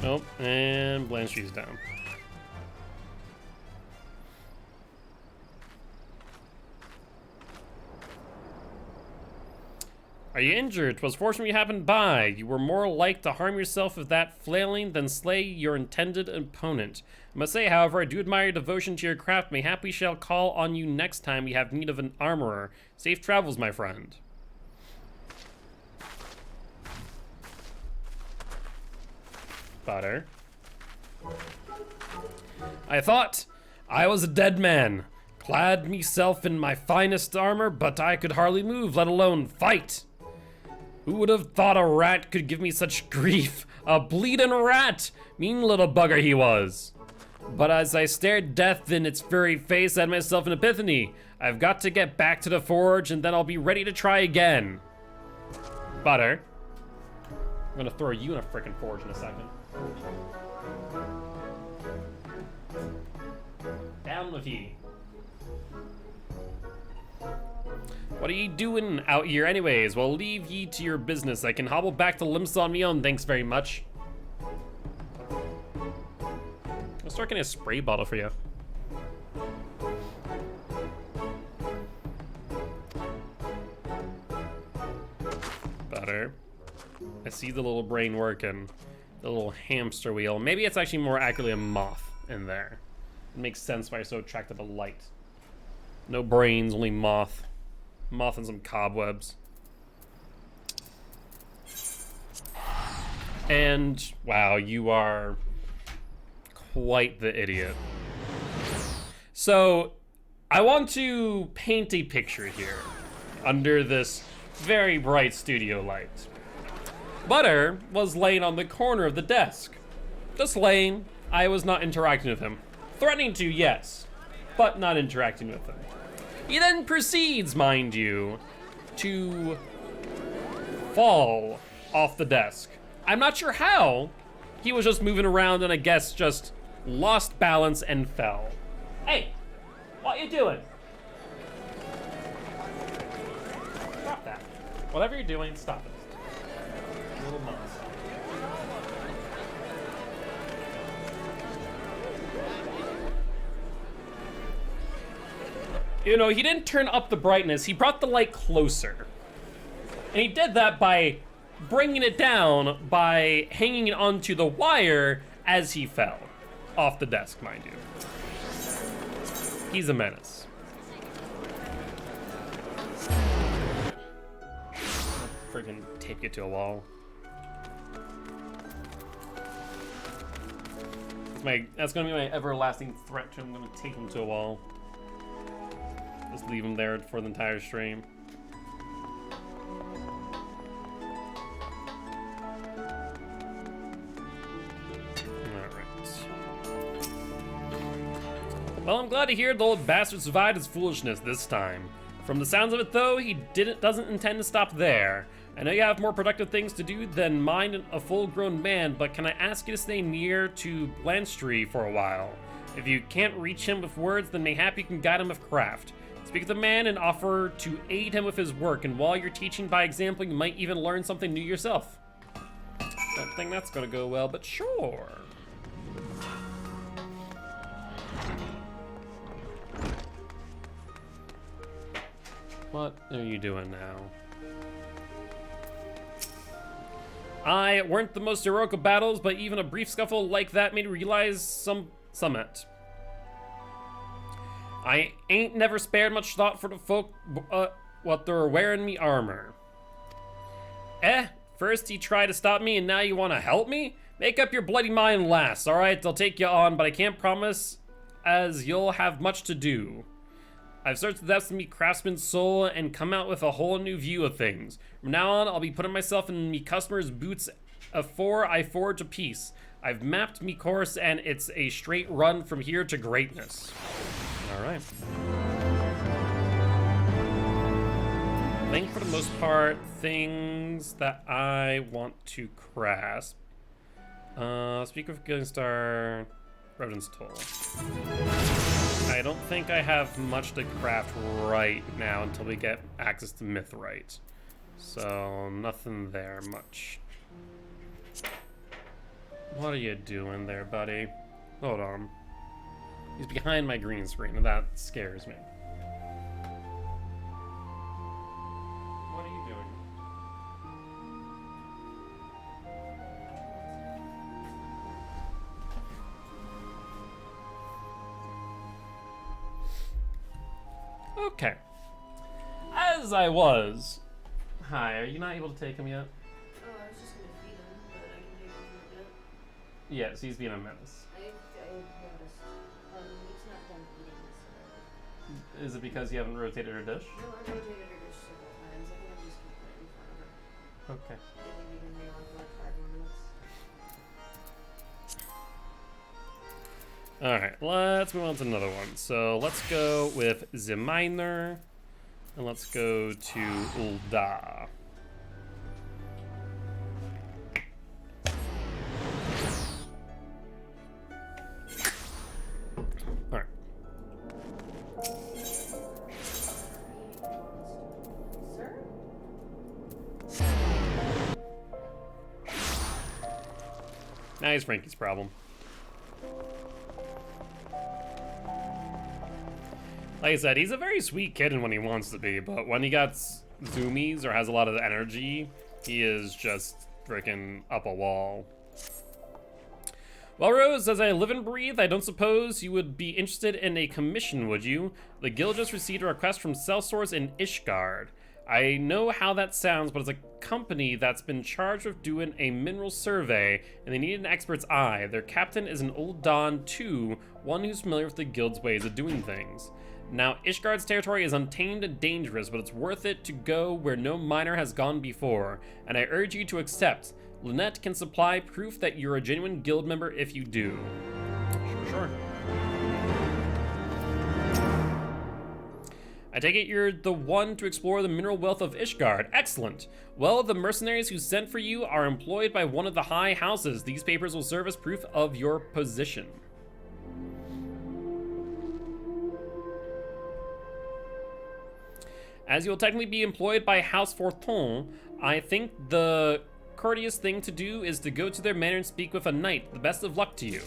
Oh, and Blanche's down. Are you injured? 'Twas fortunate you happened by. You were more like to harm yourself with that flailing than slay your intended opponent. I must say, however, I do admire your devotion to your craft. Mayhap we shall call on you next time we have need of an armorer. Safe travels, my friend. Butter. I thought I was a dead man, clad myself in my finest armor, but I could hardly move, let alone fight. Who would have thought a rat could give me such grief? A bleeding rat! Mean little bugger he was. But as I stared death in its furry face, I had myself an epiphany. I've got to get back to the forge and then I'll be ready to try again. Butter. I'm gonna throw you in a frickin' forge in a second. Down with ye. What are ye doing out here anyways? Well, leave ye to your business. I can hobble back to Limsa on me own, thanks very much. I'll start getting a spray bottle for you. Better. I see the little brain working. The little hamster wheel. Maybe it's actually more accurately a moth in there. It makes sense why you're so attracted to light. No brains, only moth. Moth and some cobwebs. And, wow, you are quite the idiot. So, I want to paint a picture here under this very bright studio light. Butter was laying on the corner of the desk. Just laying. I was not interacting with him. Threatening to, yes, but not interacting with him. He then proceeds, mind you, to fall off the desk. I'm not sure how. He was just moving around and I guess just lost balance and fell. Hey, what you doing? Stop that. Whatever you're doing, stop it. Little months. You know, he didn't turn up the brightness, he brought the light closer. And he did that by bringing it down by hanging it onto the wire as he fell. Off the desk, mind you. He's a menace. I'll friggin' tape you to a wall. That's gonna be my everlasting threat to him. I'm gonna tape him to a wall. Just leave him there for the entire stream. Alright. Well, I'm glad to hear the old bastard survived his foolishness this time. From the sounds of it, though, he doesn't intend to stop there. I know you have more productive things to do than mind a full-grown man, but can I ask you to stay near to Blanchery for a while? If you can't reach him with words, then mayhap you can guide him with craft. Speak to the man and offer to aid him with his work, and while you're teaching by example, you might even learn something new yourself. Don't think that's gonna go well, but sure. What are you doing now? I weren't the most heroic of battles, but even a brief scuffle like that made me realize somewhat. I ain't never spared much thought for the folk, what they're wearing me armor. First you try to stop me and now you want to help me? Make up your bloody mind last, alright? I'll take you on, but I can't promise as you'll have much to do. I've searched the depths of me craftsman's soul and come out with a whole new view of things. From now on, I'll be putting myself in me customers' boots afore I forge a piece. I've mapped me course and it's a straight run from here to greatness. All right. I think for the most part, things that I want to grasp. Speak of Getting Star, Revenant's Toll. I don't think I have much to craft right now until we get access to Mithrite. So, nothing there much. What are you doing there, buddy? Hold on. He's behind my green screen, and that scares me. What are you doing? Okay. As I was... Hi, are you not able to take him yet? Oh, I was just gonna feed him, but I can take him for a bit. Yes, he's being a menace. I noticed. He's not done eating this. Is it because you haven't rotated her dish? No, I've rotated her dish several times. I think I'm just keep it in front of her. Okay. Maybe we can hang on for like 5 more minutes. Alright, let's move on to another one. So let's go with the minor, and let's go to Ulda. Alright. Sir? Now he's Frankie's problem. Like I said, he's a very sweet kitten when he wants to be, but when he gets zoomies or has a lot of energy, he is just freaking up a wall. Well, Rose, as I live and breathe, I don't suppose you would be interested in a commission, would you? The guild just received a request from Cellsource in Ishgard. I know how that sounds, but it's a company that's been charged with doing a mineral survey, and they need an expert's eye. Their captain is an old Don, too, one who's familiar with the guild's ways of doing things. Now, Ishgard's territory is untamed and dangerous, but it's worth it to go where no miner has gone before, and I urge you to accept. Lynette can supply proof that you're a genuine guild member if you do. Sure. I take it you're the one to explore the mineral wealth of Ishgard. Excellent. Well, the mercenaries who sent for you are employed by one of the high houses. These papers will serve as proof of your position. As you'll technically be employed by House Forton, I think the courteous thing to do is to go to their manor and speak with a knight. The best of luck to you.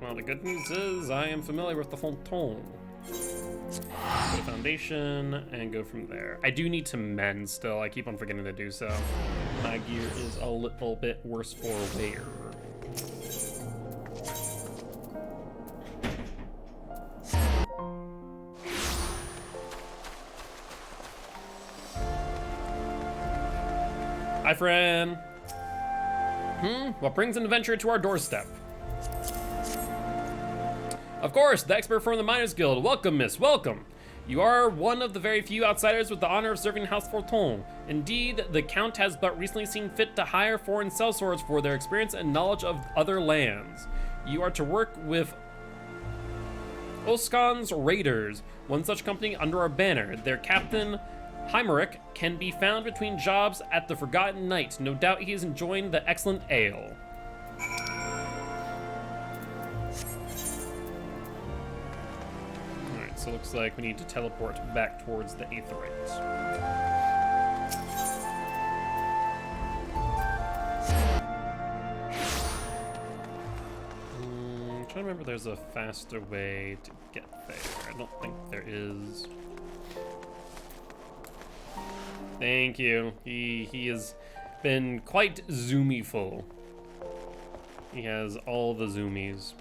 Well, the good news is I am familiar with the Fonton. Go to Foundation and go from there. I do need to mend still. I keep on forgetting to do so. My gear is a little bit worse for wear. Hi, friend. What brings an adventure to our doorstep? Of course, the expert from the Miners Guild. Welcome, miss, welcome. You are one of the very few outsiders with the honor of serving House Forton. Indeed, the Count has but recently seen fit to hire foreign sellswords for their experience and knowledge of other lands. You are to work with Oskan's Raiders, one such company under our banner. Their captain, Heimerick, can be found between jobs at the Forgotten Knight. No doubt he is enjoying the excellent ale. Alright, so it looks like we need to teleport back towards the Aetheryte. I'm trying to remember if there's a faster way to get there. I don't think there is. Thank you. He has been quite zoomy-full. He has all the zoomies.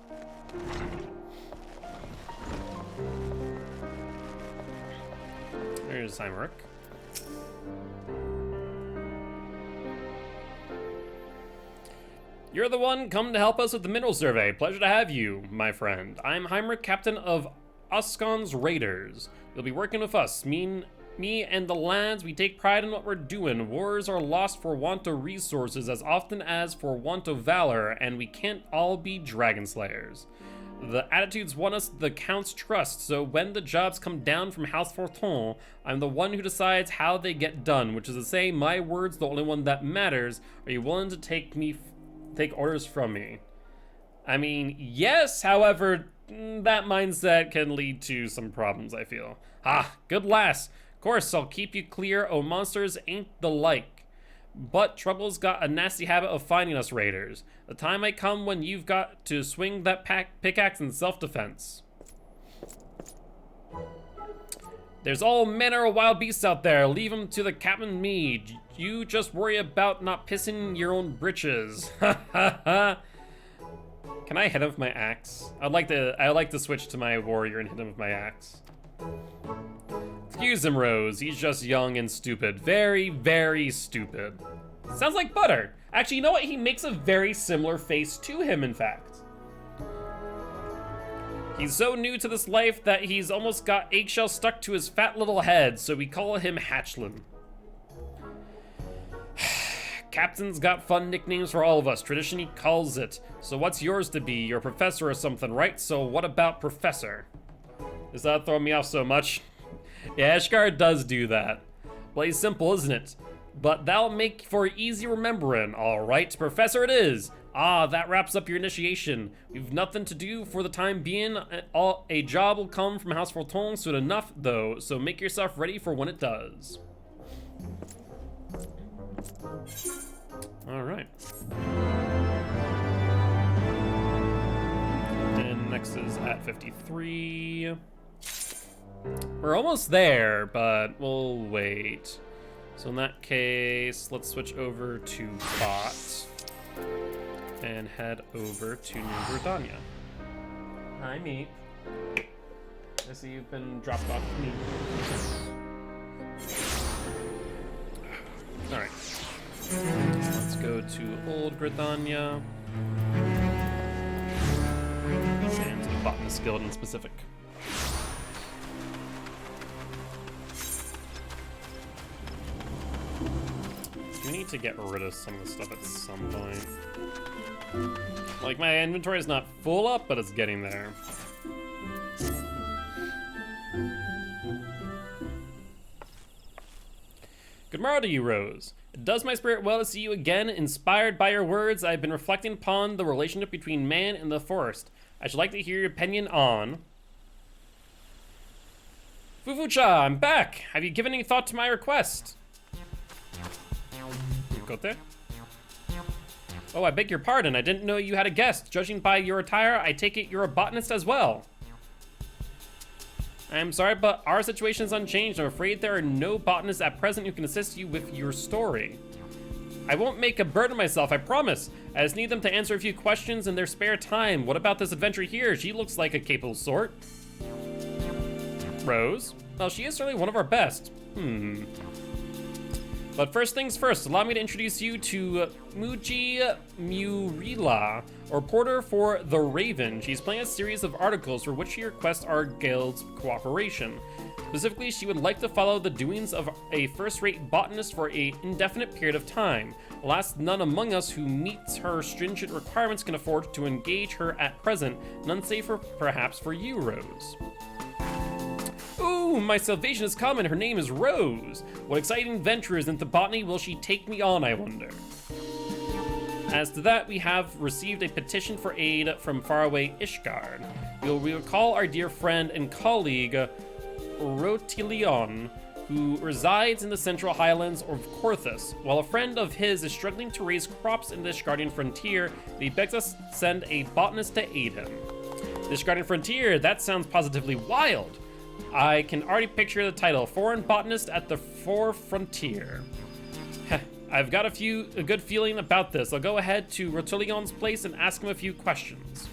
There's Heimerick. You're the one come to help us with the mineral survey. Pleasure to have you, my friend. I'm Heimerick, captain of Oskan's Raiders. You'll be working with us. Me and the lads, we take pride in what we're doing. Wars are lost for want of resources as often as for want of valor, and we can't all be dragon slayers. The attitudes won us the Count's trust, so when the jobs come down from House Forton, I'm the one who decides how they get done, which is to say, my word's the only one that matters. Are you willing to take orders from me? I mean, yes, however, that mindset can lead to some problems, I feel. Good lass. Of course, I'll keep you clear, monsters ain't the like. But trouble's got a nasty habit of finding us raiders. The time might come when you've got to swing that pickaxe in self-defense. There's all manner of wild beasts out there. Leave them to the captain and me. You just worry about not pissing your own britches. Ha ha ha. Can I hit him with my axe? I'd like to switch to my warrior and hit him with my axe. Excuse him, Rose. He's just young and stupid. Very, very stupid. Sounds like Butter. Actually, you know what? He makes a very similar face to him, in fact. He's so new to this life that he's almost got eggshells stuck to his fat little head, so we call him Hatchlin. Captain's got fun nicknames for all of us. Tradition, he calls it. So what's yours to be? You're a professor or something, right? So what about professor? Does that throw me off so much? Yeah, Ishgard does do that. Well, he's simple, isn't it? But that'll make for easy remembering. All right, professor it is. Ah, that wraps up your initiation. We've nothing to do for the time being. A job will come from House Forton soon enough, though, so make yourself ready for when it does. All right. And next is at 53. We're almost there, but we'll wait. So in that case, let's switch over to Bot and head over to New Britannia. Hi, Meat. I see you've been dropped off Meat. All right. Let's go to Old Britannia and to the Botanist Guild in specific. We need to get rid of some of the stuff at some point. Like, my inventory is not full up, but it's getting there. Good morrow to you, Rose. It does my spirit well to see you again. Inspired by your words, I've been reflecting upon the relationship between man and the forest. I should like to hear your opinion on... Fufucha, I'm back! Have you given any thought to my request? Gilty? Oh, I beg your pardon. I didn't know you had a guest. Judging by your attire, I take it you're a botanist as well. I'm sorry, but our situation is unchanged. I'm afraid there are no botanists at present who can assist you with your story. I won't make a burden of myself, I promise. I just need them to answer a few questions in their spare time. What about this adventurer here? She looks like a capable sort. Rose? Well, she is certainly one of our best. But first things first, allow me to introduce you to Muji Murila, a reporter for The Raven. She's planning a series of articles for which she requests our guild's cooperation. Specifically, she would like to follow the doings of a first-rate botanist for an indefinite period of time. Alas, none among us who meets her stringent requirements can afford to engage her at present, none safer perhaps for you, Rose. Ooh, my salvation has come and her name is Rose. What exciting ventures into botany will she take me on, I wonder? As to that, we have received a petition for aid from faraway Ishgard. You'll recall our dear friend and colleague, Rotilion, who resides in the central highlands of Korthus. While a friend of his is struggling to raise crops in the Ishgardian frontier, he begs us to send a botanist to aid him. The Ishgardian frontier, that sounds positively wild. I can already picture the title, Foreign Botanist at the Fore Frontier. I've got a good feeling about this. I'll go ahead to Rotillion's place and ask him a few questions.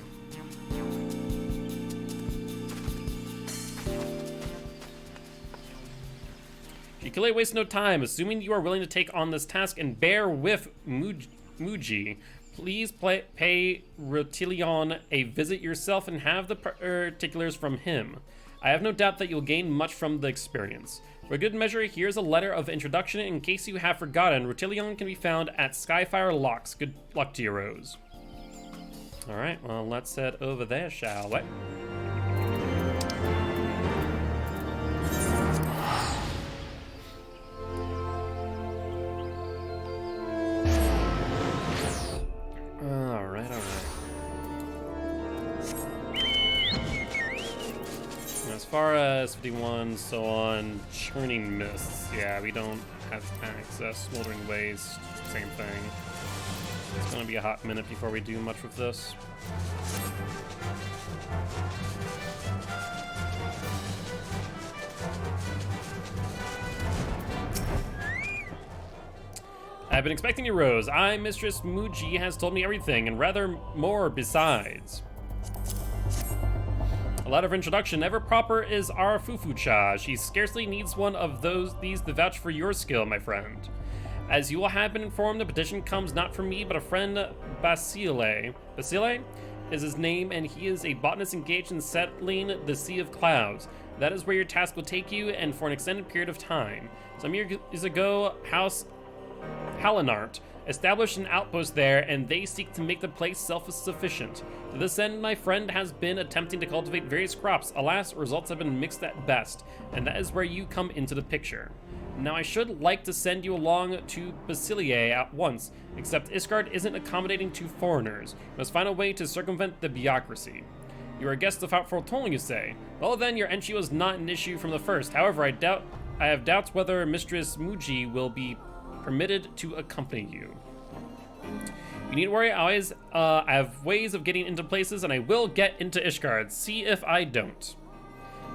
Shikile wastes no time. Assuming you are willing to take on this task and bear with Muji, please pay Rotillion a visit yourself and have the particulars from him. I have no doubt that you'll gain much from the experience. For good measure, here's a letter of introduction in case you have forgotten. Rotillion can be found at Skyfire Locks. Good luck to you, Rose. All right, well, let's head over there, shall we? All right. As far as 51, so on, churning mists, yeah, we don't have access. Smoldering waste, same thing. It's gonna be a hot minute before we do much with this. I've been expecting you, Rose. Mistress Muji has told me everything, and rather more besides. A letter of introduction, ever proper is our Fufucha. She scarcely needs one of these to vouch for your skill, my friend. As you will have been informed, the petition comes not from me, but a friend, Basile. Basile is his name, and he is a botanist engaged in settling the Sea of Clouds. That is where your task will take you, and for an extended period of time. Some years ago, House Halinart established an outpost there, and they seek to make the place self-sufficient. To this end, my friend has been attempting to cultivate various crops. Alas, results have been mixed at best, and that is where you come into the picture. Now, I should like to send you along to Basilie at once, except Ishgard isn't accommodating to foreigners. You must find a way to circumvent the bureaucracy. You are a guest of Fortolling, you say? Well then, your entry was not an issue from the first. However, I have doubts whether Mistress Muji will be permitted to accompany you. You need worry, I have ways of getting into places, and I will get into Ishgard. See if I don't.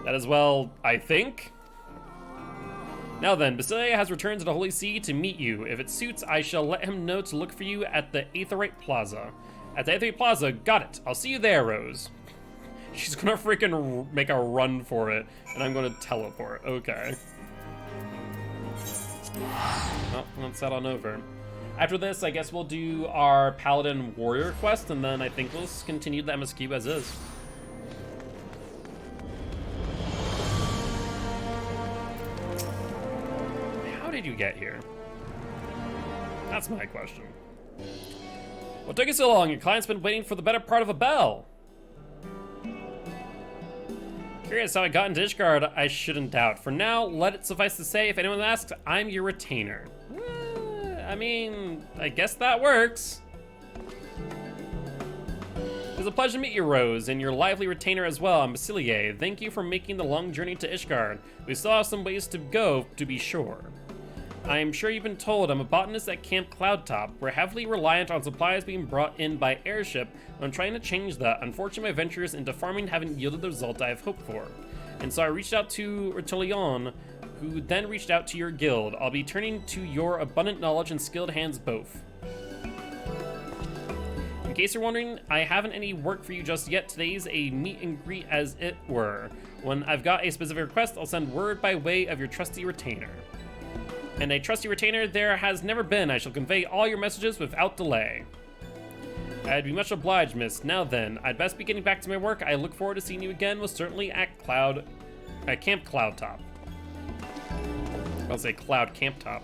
That is, well, I think. Now then, Basilia has returned to the Holy See to meet you. If it suits, I shall let him know to look for you at the Aetherite Plaza. At the Aetherite Plaza, got it. I'll see you there, Rose. She's gonna freaking make a run for it, and I'm gonna teleport. Okay. Well, let's head on over. After this, I guess we'll do our Paladin Warrior quest, and then I think we'll continue the MSQ as is. How did you get here? That's my question. What took you so long? Your client's been waiting for the better part of a bell. Curious how I got into Ishgard, I shouldn't doubt. For now, let it suffice to say, if anyone asks, I'm your retainer. I mean, I guess that works. It was a pleasure to meet you, Rose, and your lively retainer as well. I'm Basilie. Thank you for making the long journey to Ishgard. We still have some ways to go, to be sure. I'm sure you've been told I'm a botanist at Camp Cloudtop. We're heavily reliant on supplies being brought in by airship, and I'm trying to change that. Unfortunately, my ventures into farming haven't yielded the result I've hoped for. And so I reached out to Rotolion, who then reached out to your guild. I'll be turning to your abundant knowledge and skilled hands both. In case you're wondering, I haven't any work for you just yet. Today's a meet and greet as it were. When I've got a specific request, I'll send word by way of your trusty retainer. And a trusty retainer there has never been. I shall convey all your messages without delay. I'd be much obliged, miss. Now then, I'd best be getting back to my work. I look forward to seeing you again, most certainly at Camp Cloudtop. I'll say Cloud Camp Top.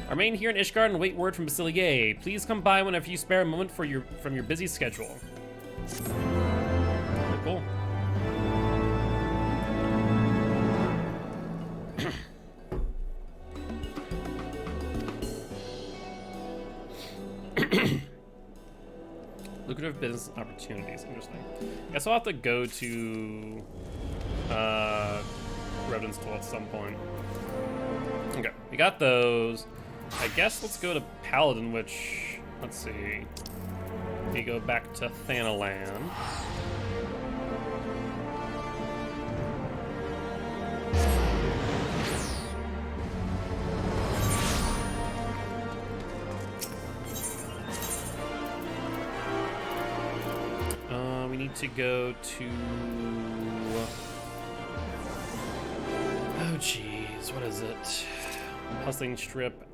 Remain here in Ishgard and wait word from Basilie. Please come by whenever you spare a moment from your busy schedule. Cool. Lucrative business opportunities. Interesting. Guess I'll have to go to Revenant's Toll at some point. Okay, we got those. I guess let's go to Paladin, which, let's see. We go back to Thanalan. We need to go to... Oh, jeez, what is it? Hustling Strip,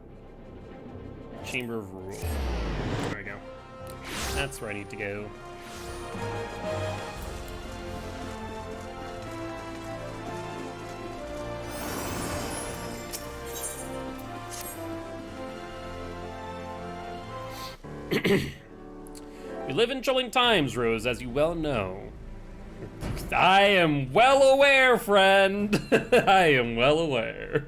Chamber of Rule. There we go. That's where I need to go. We live in troubling times, Rose, as you well know. I am well aware, friend. I am well aware.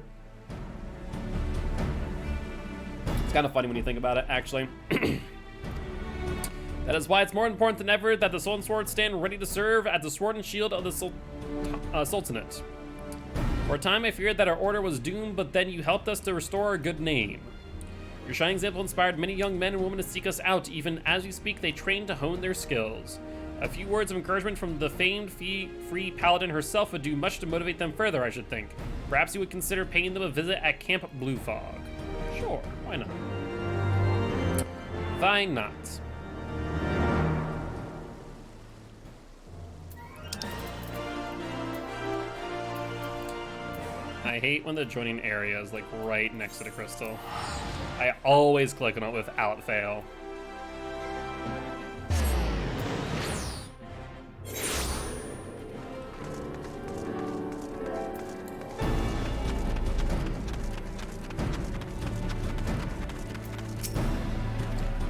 It's kind of funny when you think about it, actually. That is why it's more important than ever that the Sword and Sword stand ready to serve as the sword and shield of the Sultanate. For a time, I feared that our order was doomed, but then you helped us to restore our good name. Your shining example inspired many young men and women to seek us out. Even as you speak, they train to hone their skills. A few words of encouragement from the famed free paladin herself would do much to motivate them further, I should think. Perhaps you would consider paying them a visit at Camp Blue Fog. Sure, why not? Why not? I hate when the joining area is like right next to the crystal. I always click on it without fail.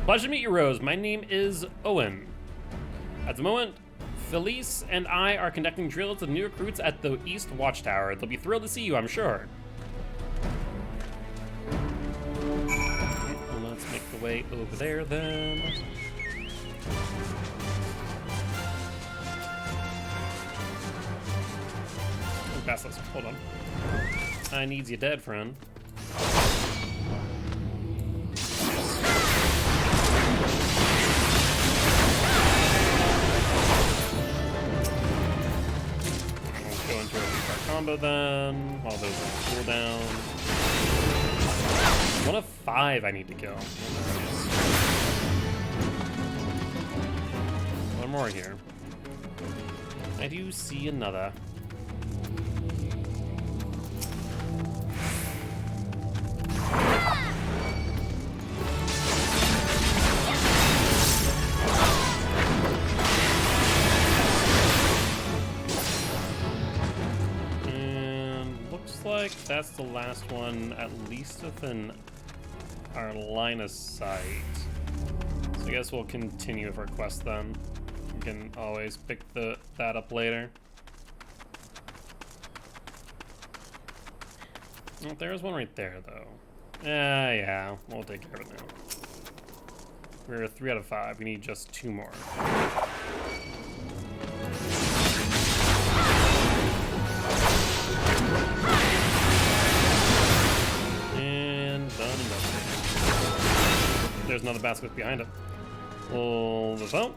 Pleasure to meet you, Rose. My name is Owen. At the moment, Felice and I are conducting drills with new recruits at the East Watchtower. They'll be thrilled to see you, I'm sure. Let's make the way over there then. Pass this. Hold on. I needs you dead, friend. Let's go into a three-part combo then. While those are on cooldown. 1 of 5 I need to kill. One more here. I do see another. Like that's the last one, at least within our line of sight. So I guess we'll continue with our quest then. We can always pick that up later. Oh, there's one right there though. Yeah, we'll take care of it now. We're 3 out of 5. We need just 2 more. There's another basket behind it. Pull this out.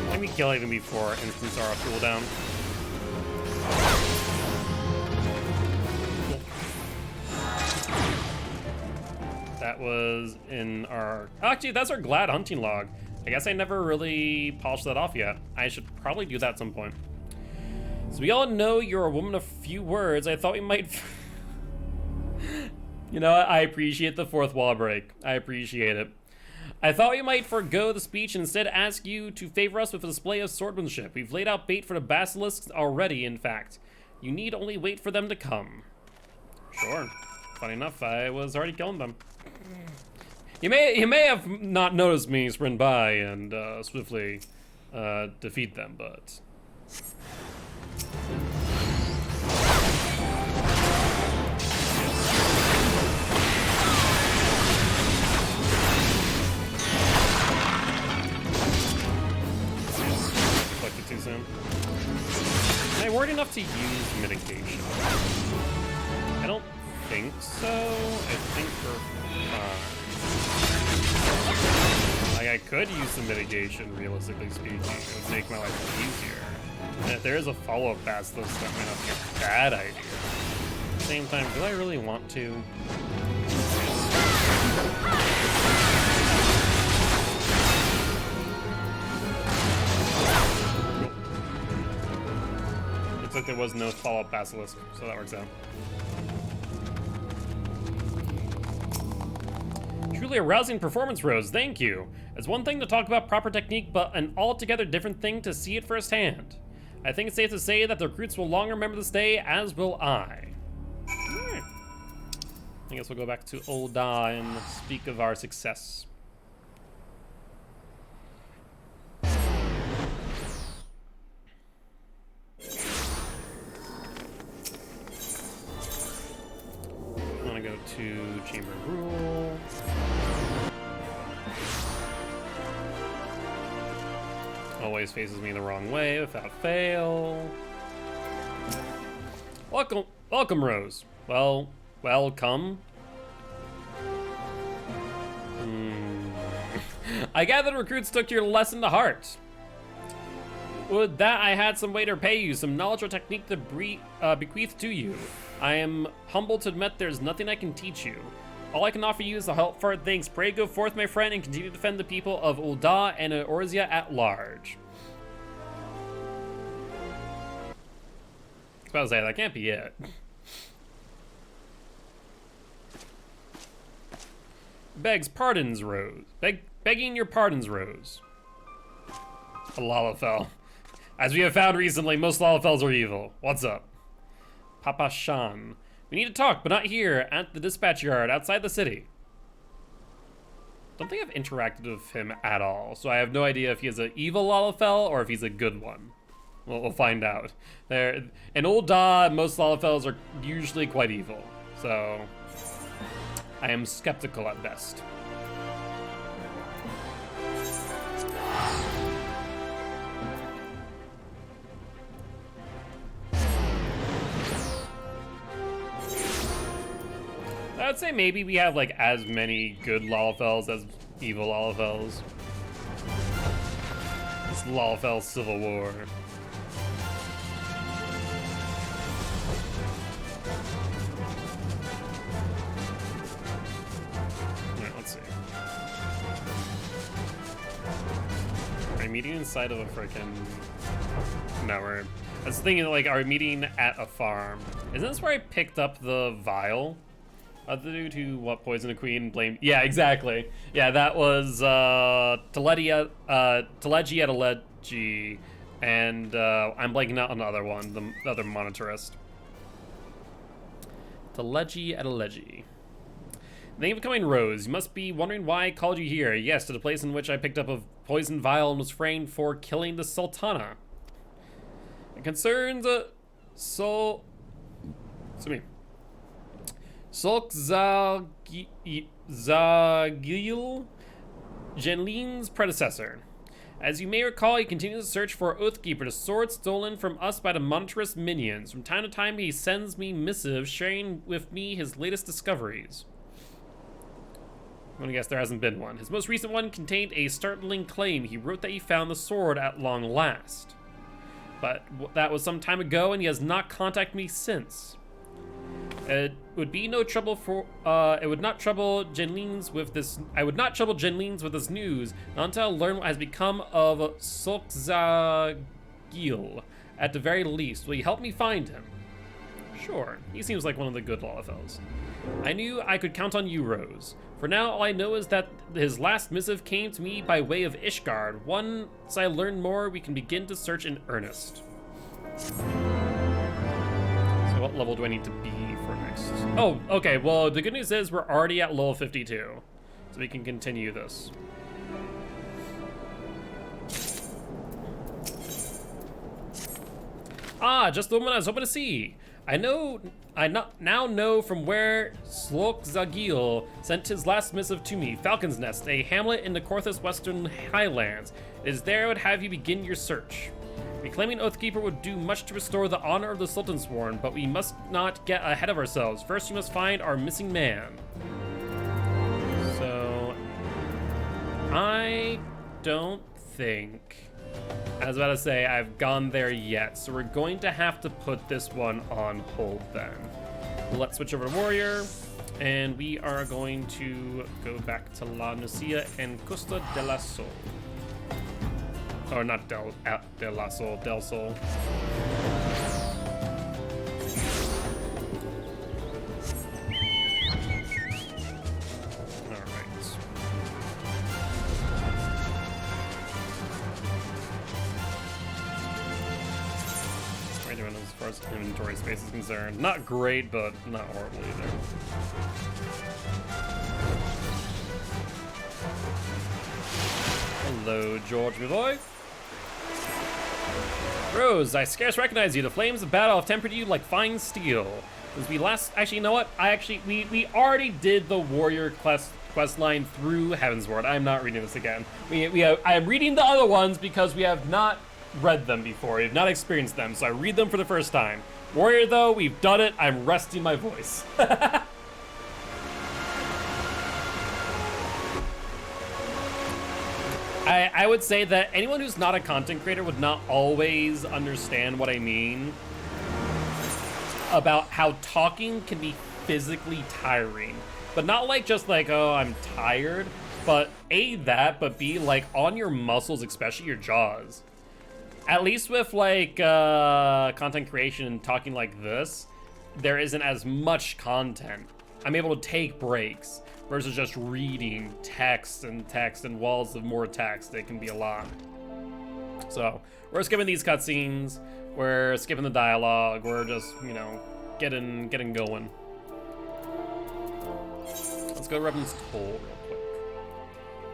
Let me kill even before instants are off cooldown. That was in our... Actually, that's our glad hunting log. I guess I never really polished that off yet. I should probably do that at some point. So we all know you're a woman of few words. I thought we might... You know what? I appreciate the 4th wall break. I appreciate it. I thought we might forego the speech and instead ask you to favor us with a display of swordsmanship. We've laid out bait for the basilisks already, in fact. You need only wait for them to come. Sure. Funny enough, I was already killing them. You may have not noticed me sprint by and swiftly defeat them, but... Collected too soon. Am I worried enough to use mitigation? I don't think so. I think we're fine. Like, I could use some mitigation, realistically speaking. It would make my life easier. And if there is a follow-up past this, that might not be a bad idea. At the same time, do I really want to? Looks like there was no follow-up basilisk, so that works out. Truly a rousing performance, Rose. Thank you. It's one thing to talk about proper technique, but an altogether different thing to see it firsthand. I think it's safe to say that the recruits will long remember this day, as will I. Alright. I guess we'll go back to Ul'dah and speak of our success. I'm gonna go to Chamber of Rule. Always faces me the wrong way without fail. Welcome, Rose. Welcome. I gather the recruits took your lesson to heart. Would that I had some way to repay you, some knowledge or technique to bequeath to you. I am humbled to admit there's nothing I can teach you. All I can offer you is a heartfelt thanks. Pray go forth, my friend, and continue to defend the people of Ul'dah and Eorzea at large. I was about to say, that can't be it. Begs pardons, Rose. Begging your pardons, Rose. A Lalafell. As we have found recently, most Lalafels are evil. What's up? Papa Shan. We need to talk, but not here, at the dispatch yard, outside the city. Don't think I've interacted with him at all, so I have no idea if he is an evil Lalafell or if he's a good one. We'll find out. In Old Da, most Lalafells are usually quite evil, so I am skeptical at best. I'd say maybe we have like as many good Lalafells as evil Lalafells. It's Lalafell Civil War. Alright, let's see. Are we meeting inside of a frickin'... No, I was thinking like, are we meeting at a farm? Isn't this where I picked up the vial? Due to what poison the queen blamed? Yeah, exactly. Yeah, that was Telegi Adeleji, and I'm blanking out on the other one, the other monetarist. Telegi Adeleji. Thank you for coming, Rose. You must be wondering why I called you here. Yes, to the place in which I picked up a poison vial and was framed for killing the Sultana. It concerns Sulk Zagil, Genlin's predecessor. As you may recall, he continues to search for Oathkeeper, the sword stolen from us by the monetarist minions. From time to time, he sends me missives sharing with me his latest discoveries. I'm gonna guess there hasn't been one. His most recent one contained a startling claim. He wrote that he found the sword at long last. But that was some time ago, and he has not contacted me since. It would be no trouble for, it would not trouble Genlins with this, I would not trouble Genlins with this news, not until I learn what has become of Solkzagil, at the very least. Will you help me find him? Sure, he seems like one of the good Lalafells. I knew I could count on you, Rose. For now, all I know is that his last missive came to me by way of Ishgard. Once I learn more, we can begin to search in earnest. So what level do I need to be for next? Oh, okay, well, the good news is we're already at level 52. So we can continue this. Ah, just the woman I was hoping to see. I now know from where Solkzagil sent his last missive to me. Falcon's Nest, a hamlet in the Korthus Western Highlands. It is there I would have you begin your search. Reclaiming Oathkeeper would do much to restore the honor of the Sultansworn, but we must not get ahead of ourselves. First, we must find our missing man. So, I don't think, I was about to say, I've gone there yet, so we're going to have to put this one on hold then. Let's switch over to Warrior, and we are going to go back to La Nucia and Costa de la Sol. Or not de la Sol, del Sol. As far as inventory space is concerned. Not great, but not horrible either. Hello, George, my boy. Rose, I scarce recognize you. The flames of battle have tempered you like fine steel. Since we last, actually, you know what? We already did the warrior quest line through Heavensward. I'm not reading this again. I'm reading the other ones because we have not read them before. We've not experienced them, so I read them for the first time. Warrior, though, we've done it. I'm resting my voice. I would say that anyone who's not a content creator would not always understand what I mean about how talking can be physically tiring. But not like just like, oh, I'm tired, but A, that, but B, like on your muscles, especially your jaws. At least with like content creation and talking like this, there isn't as much content. I'm able to take breaks versus just reading text and walls of more text. It can be a lot. So we're skipping these cutscenes. We're skipping the dialogue. We're just, you know, getting going. Let's go rub this coal real quick.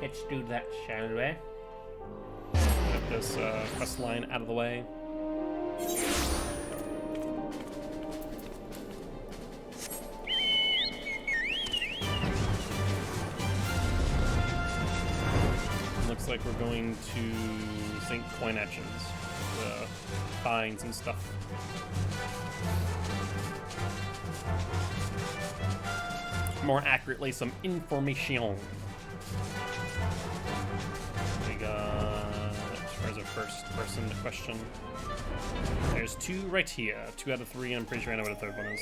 Let's do that, shall we? Get this quest line out of the way. Looks like we're going to St. Coinetches to find some stuff. More accurately, some information. We got, where's our first person to question? There's 2 right here. 2 out of 3, and I'm pretty sure I know what the 3rd one is.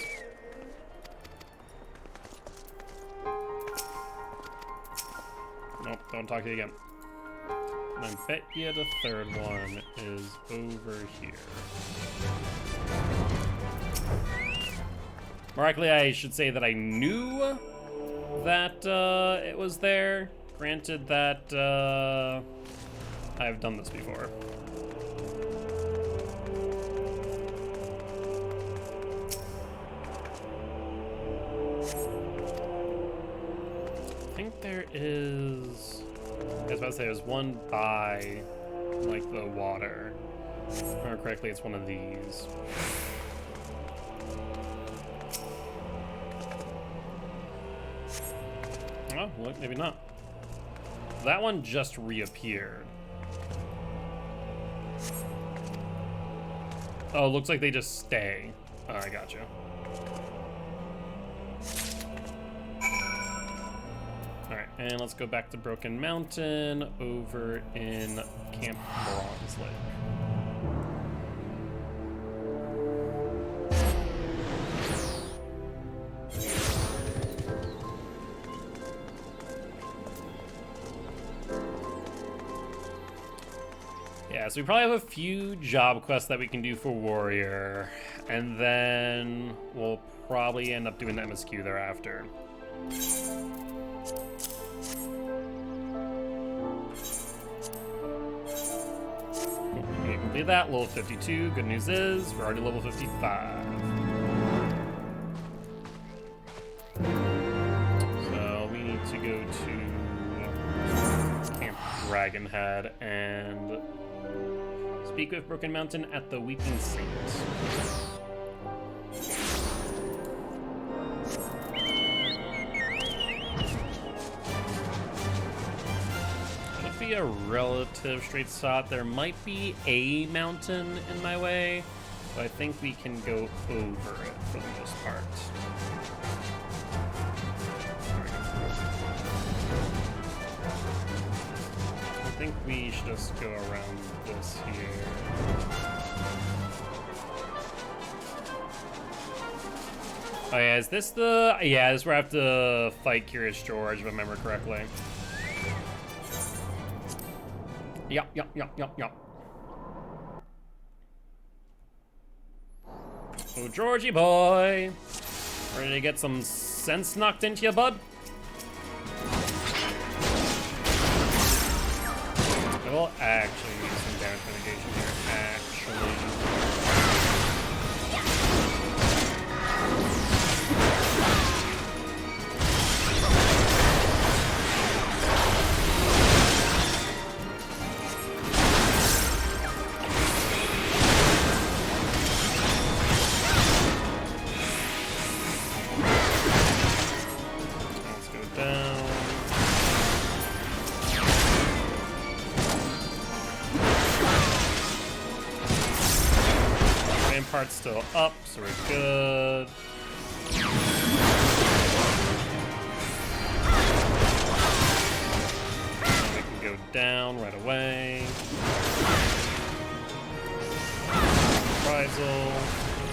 Nope, don't talk to you again. And I bet you the 3rd one is over here. More accurately, I should say that I knew that it was there. Granted that I've done this before. I think there is... I was about to say there's one by, like, the water. If I remember correctly, it's one of these. Oh, look, maybe not. That one just reappeared. Oh, looks like they just stay. Oh, I got you. Alright, and let's go back to Broken Mountain over in Camp Bronze Lake. Yeah, so we probably have a few job quests that we can do for Warrior, and then we'll probably end up doing the MSQ thereafter. We can complete that, level 52. Good news is, we're already level 55. So we need to go to Camp Dragonhead and speak with Broken Mountain at the Weeping Saint. Should be a relative straight shot. There might be a mountain in my way, but I think we can go over it for the most part. I think we should just go around this here. Oh yeah, is this the... Yeah, this is where I have to fight Curious George, if I remember correctly. Yup. Oh, Georgie boy. Ready to get some sense knocked into you, bud? I will actually use some damage mitigation here, actually. Let's go down. Rampart's still up, so we're good. And we can go down right away. Reprisal.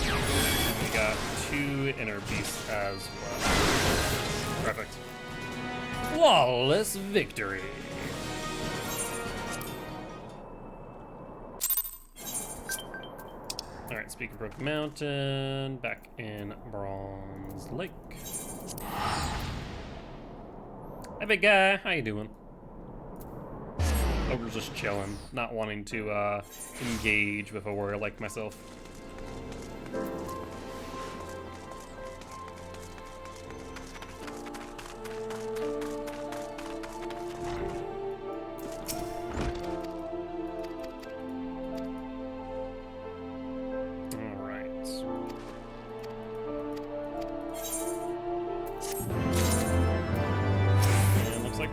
And we got 2 inner beasts as well. Perfect. Flawless victory. Alright, speak of Broken Mountain, back in Bronze Lake. Hey big guy, how you doing? Ogre's just chilling, not wanting to engage with a warrior like myself.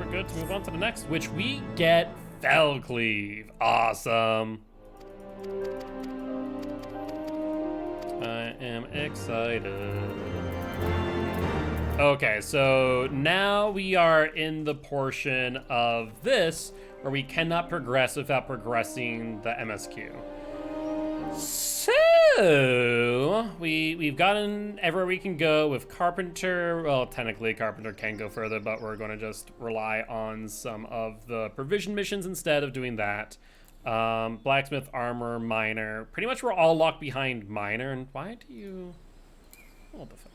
we're good to move on to the next, which we get Fellcleave. Awesome. I am excited. Okay, so now we are in the portion of this where we cannot progress without progressing the MSQ. So we've gotten everywhere we can go with Carpenter. Well, technically Carpenter can go further, but we're going to just rely on some of the provision missions instead of doing that. Blacksmith, armor, miner. Pretty much we're all locked behind miner. And why do you hold the phone?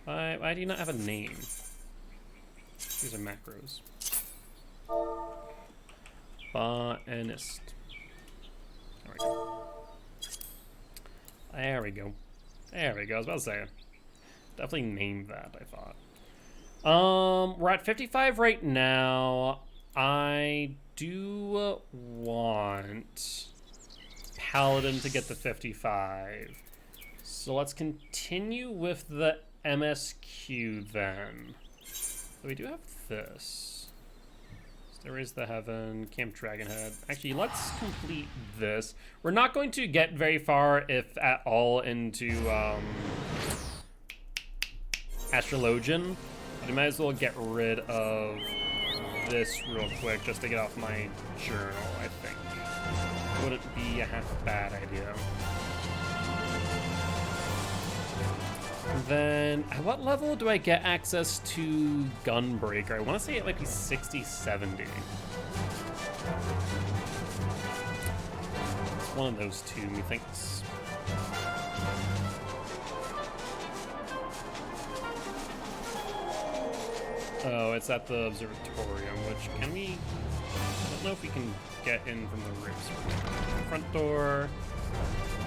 Why do you not have a name? These are macros. Botanist. There we go. There we go. There we go. I was about to say. Definitely name that, I thought. We're at 55 right now. I do want Paladin to get to 55. So let's continue with the MSQ then. So we do have this. Stairways to Heaven, Camp Dragonhead. Actually, let's complete this. We're not going to get very far, if at all, into Astrologian. But I might as well get rid of this real quick just to get off my journal, I think. Wouldn't be a half bad idea. And then, at what level do I get access to Gunbreaker? I want to say it might be 60, 70. It's one of those two, methinks. Oh, it's at the observatorium, which can we... I don't know if we can get in from the roofs. Front door,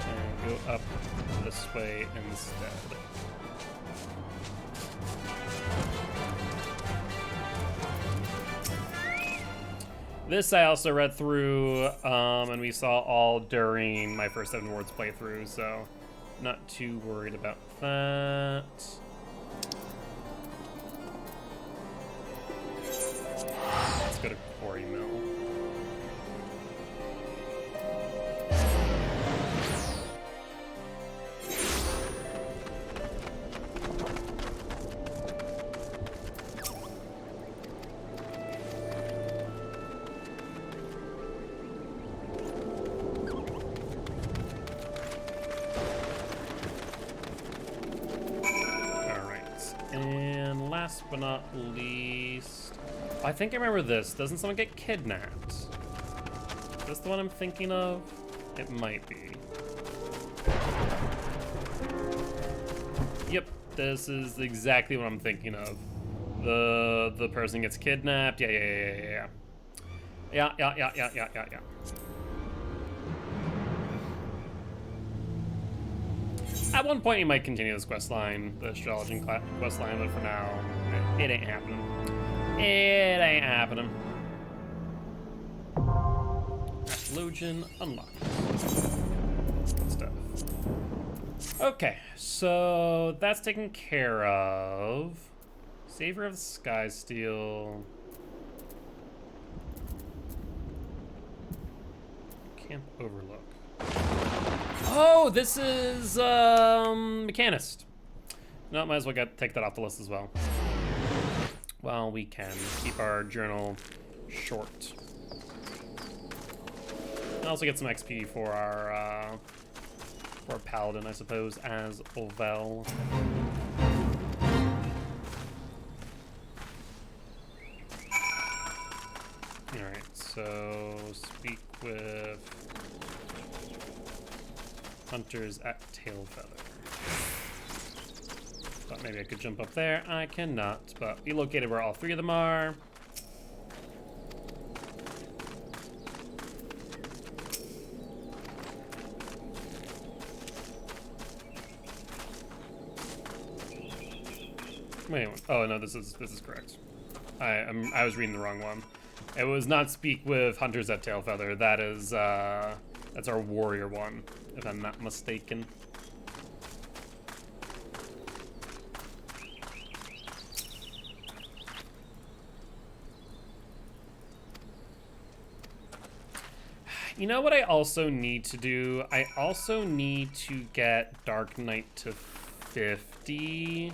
and go up this way instead. This I also read through, and we saw all during my first Seven Worlds playthrough, so not too worried about that. Let's go to Quarry Mill. Last but not least, I think I remember this. Doesn't someone get kidnapped? Is this the one I'm thinking of? It might be. Yep, this is exactly what I'm thinking of. The person gets kidnapped. Yeah. At one point, you might continue this quest line, the astrology quest line, but for now, it ain't happening. It ain't happening. Astrologian unlocked. Good stuff. Okay, so that's taken care of. Savior of the Sky Steel. Camp Overlook. Oh, this is Mechanist. No, might as well take that off the list as well. Well, we can keep our journal short. And also get some XP for our Paladin, I suppose, as well. Alright, so speak with Hunters at Tailfeather. Thought maybe I could jump up there. I cannot, but we located where all three of them are. Wait, oh no, this is correct. I was reading the wrong one. It was not speak with Hunters at Tailfeather. That is that's our warrior one, if I'm not mistaken. You know what I also need to do? I also need to get Dark Knight to 50.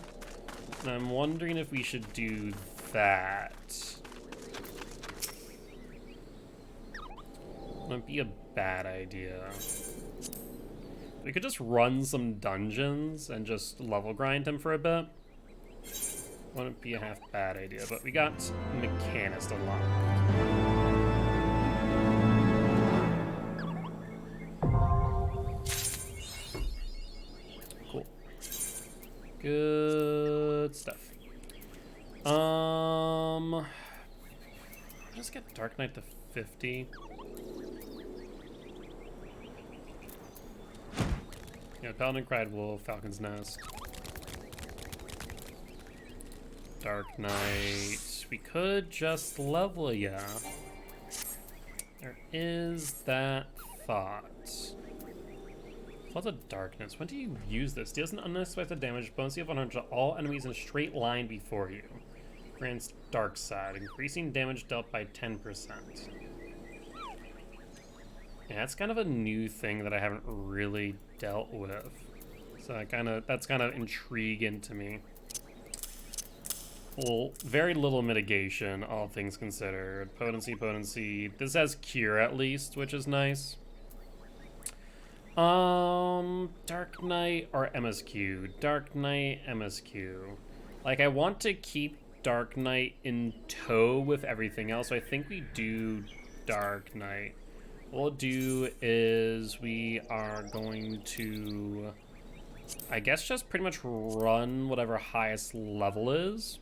And I'm wondering if we should do that. Wouldn't be a bad idea. We could just run some dungeons and just level grind him for a bit. Wouldn't be a half bad idea, but we got Mechanist unlocked. Cool. Good stuff. Just get Dark Knight to 50. Yeah, Paladin Cried Wolf, Falcon's Nest. Dark Knight. We could just level ya. There is that thought. What's a Darkness? When do you use this? Deals an unexpected damage, bonus of 100 to all enemies in a straight line before you. Grants Dark Side, increasing damage dealt by 10%. Yeah, that's kind of a new thing that I haven't really dealt with. So that's kind of intriguing to me. Well, very little mitigation, all things considered. Potency. This has Cure at least, which is nice. Dark Knight or MSQ? Dark Knight, MSQ. Like, I want to keep Dark Knight in tow with everything else, so I think we do Dark Knight. What we'll do is we are going to, I guess, just pretty much run whatever highest level is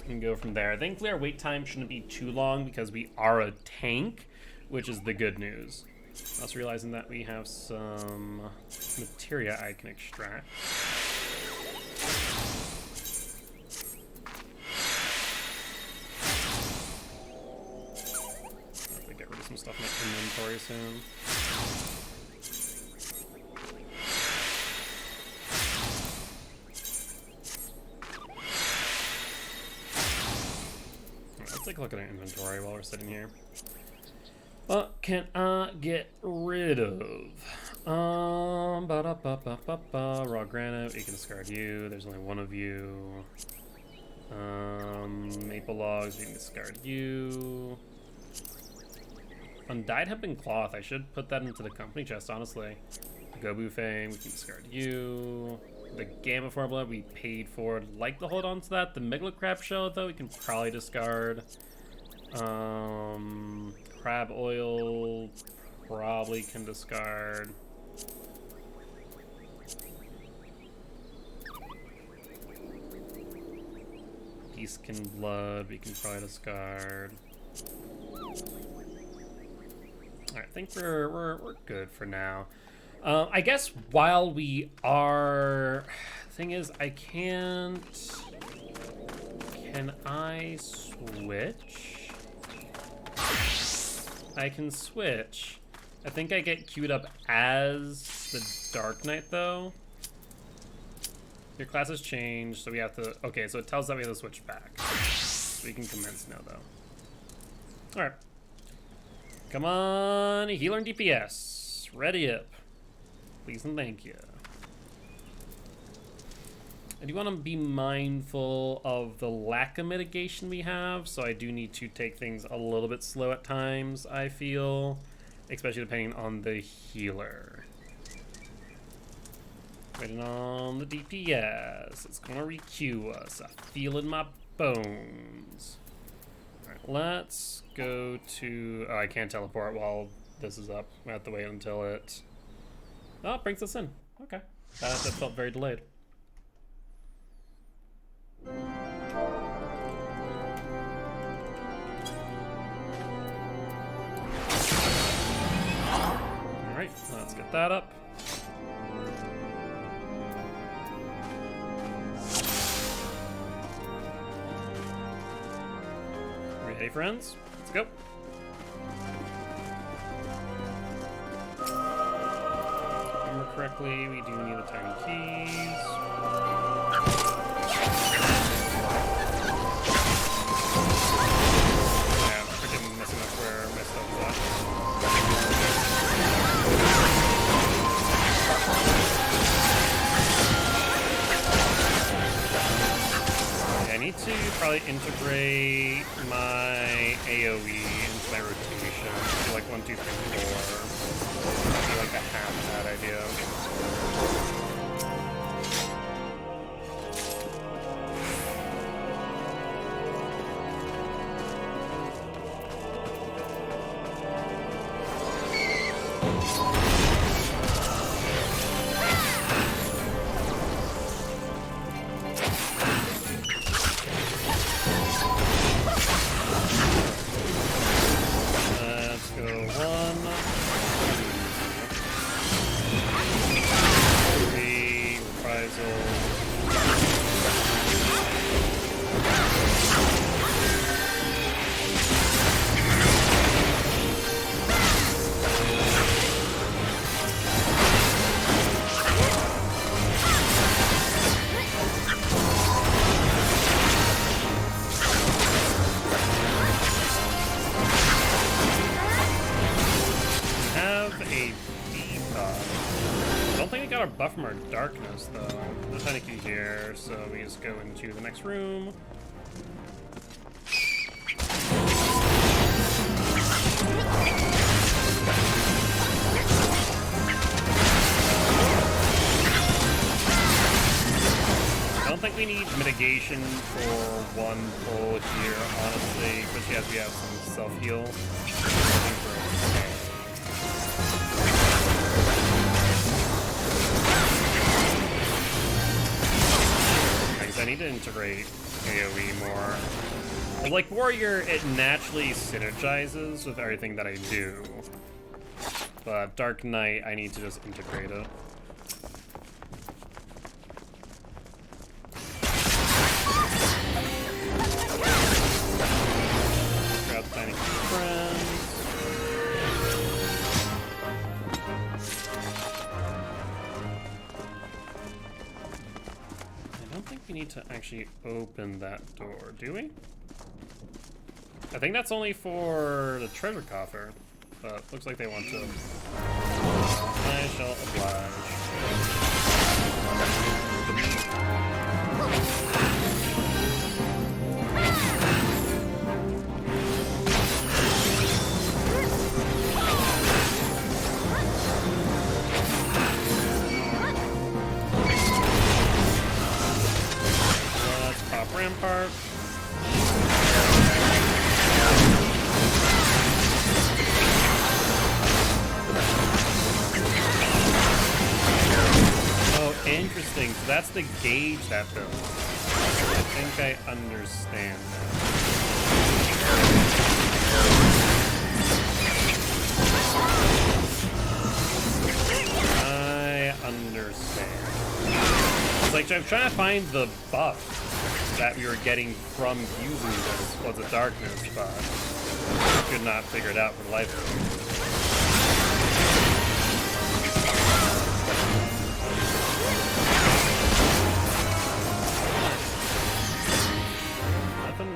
and go from there. Thankfully, our wait time shouldn't be too long because we are a tank, which is the good news. Also realizing that we have some materia I can extract. Hopefully get rid of some stuff in my inventory soon. Let's take a look at our inventory while we're sitting here. What can I get rid of? Raw granite, we can discard you. There's only one of you. Maple logs, we can discard you. Undyed hemp and cloth, I should put that into the company chest, honestly. Gobu Fang, we can discard you. The Gamma Formula we paid for. I'd like to hold on to that. The Megalocrab shell, though, we can probably discard. Crab oil probably can discard. Beastkin blood we can probably discard. Alright, I think we're good for now. I guess while we are, thing is I can't. Can I switch? I can switch. I think I get queued up as the Dark Knight, though. Your class has changed, so we have to... Okay, so it tells that we have to switch back. So we can commence now, though. Alright. Come on, healer and DPS. Ready up. Please and thank you. I do want to be mindful of the lack of mitigation we have, so I do need to take things a little bit slow at times, I feel, especially depending on the healer. Waiting on the DPS. It's gonna re-queue us. I feel it in my bones. Alright, let's go to... Oh, I can't teleport while this is up. I have to wait until it... Oh, it brings us in. Okay. That felt very delayed. Alright, let's get that up. Ready, friends? Let's go. If I remember correctly, we do need the tiny keys. Yeah, I'm freaking messing up where my stuff is at. need to probably integrate my AoE into my rotation. So like 1, 2, 3, 4. I feel like a half bad idea. Let's go 1, 3, reprisal. Have a debuff. I don't think we got our buff from our darkness though. There's a key here, so we just go into the next room. I don't think we need mitigation for 1 pull here, honestly, especially as we have some self-heal. I need to integrate AoE more. Like Warrior, it naturally synergizes with everything that I do. But Dark Knight, I need to just integrate it. Grab Tiny Friends. I don't think we need to actually open that door, do we? I think that's only for the treasure coffer, but looks like they want to. I shall oblige. Let's pop Rampart. Interesting, so that's the gauge that builds. I think I understand that. I understand. It's like I'm trying to find the buff that we were getting from using this was a darkness, but I could not figure it out for the life of me.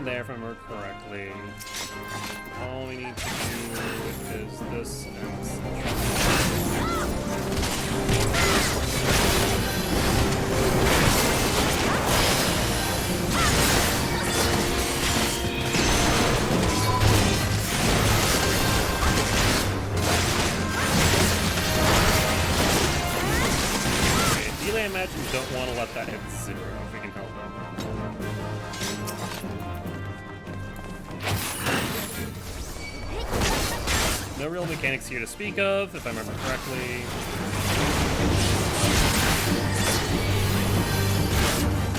There, if I remember correctly. All we need to do is this and this. Okay, Delay, I imagine, don't want to let that hit 0 if we can help them. No real mechanics here to speak of, if I remember correctly.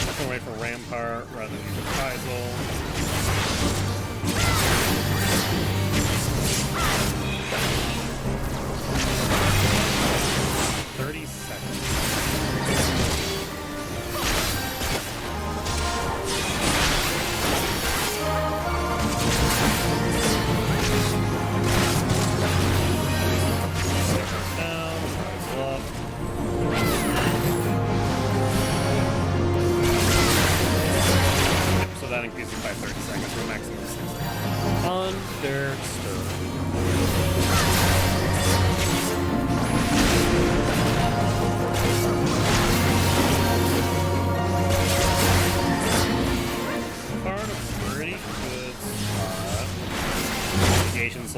Definitely wait for Rampart rather than Reprisal. 30 seconds. That increases by 30 seconds to a maximum of 6 seconds. Understood.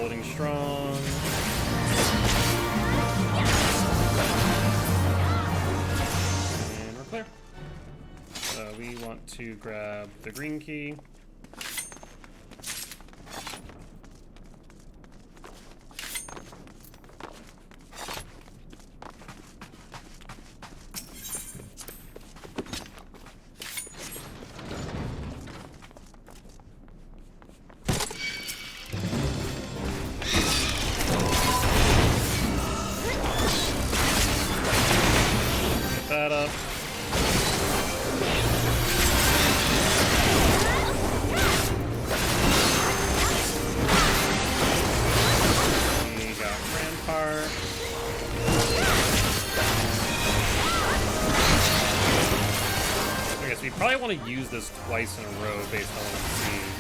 holding strong. And we're clear. So we want to grab the green key. That up. We got Rampart. I guess we probably want to use this twice in a row based on what I'm seeing.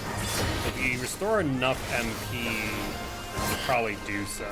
If you restore enough MP, you'll probably do so.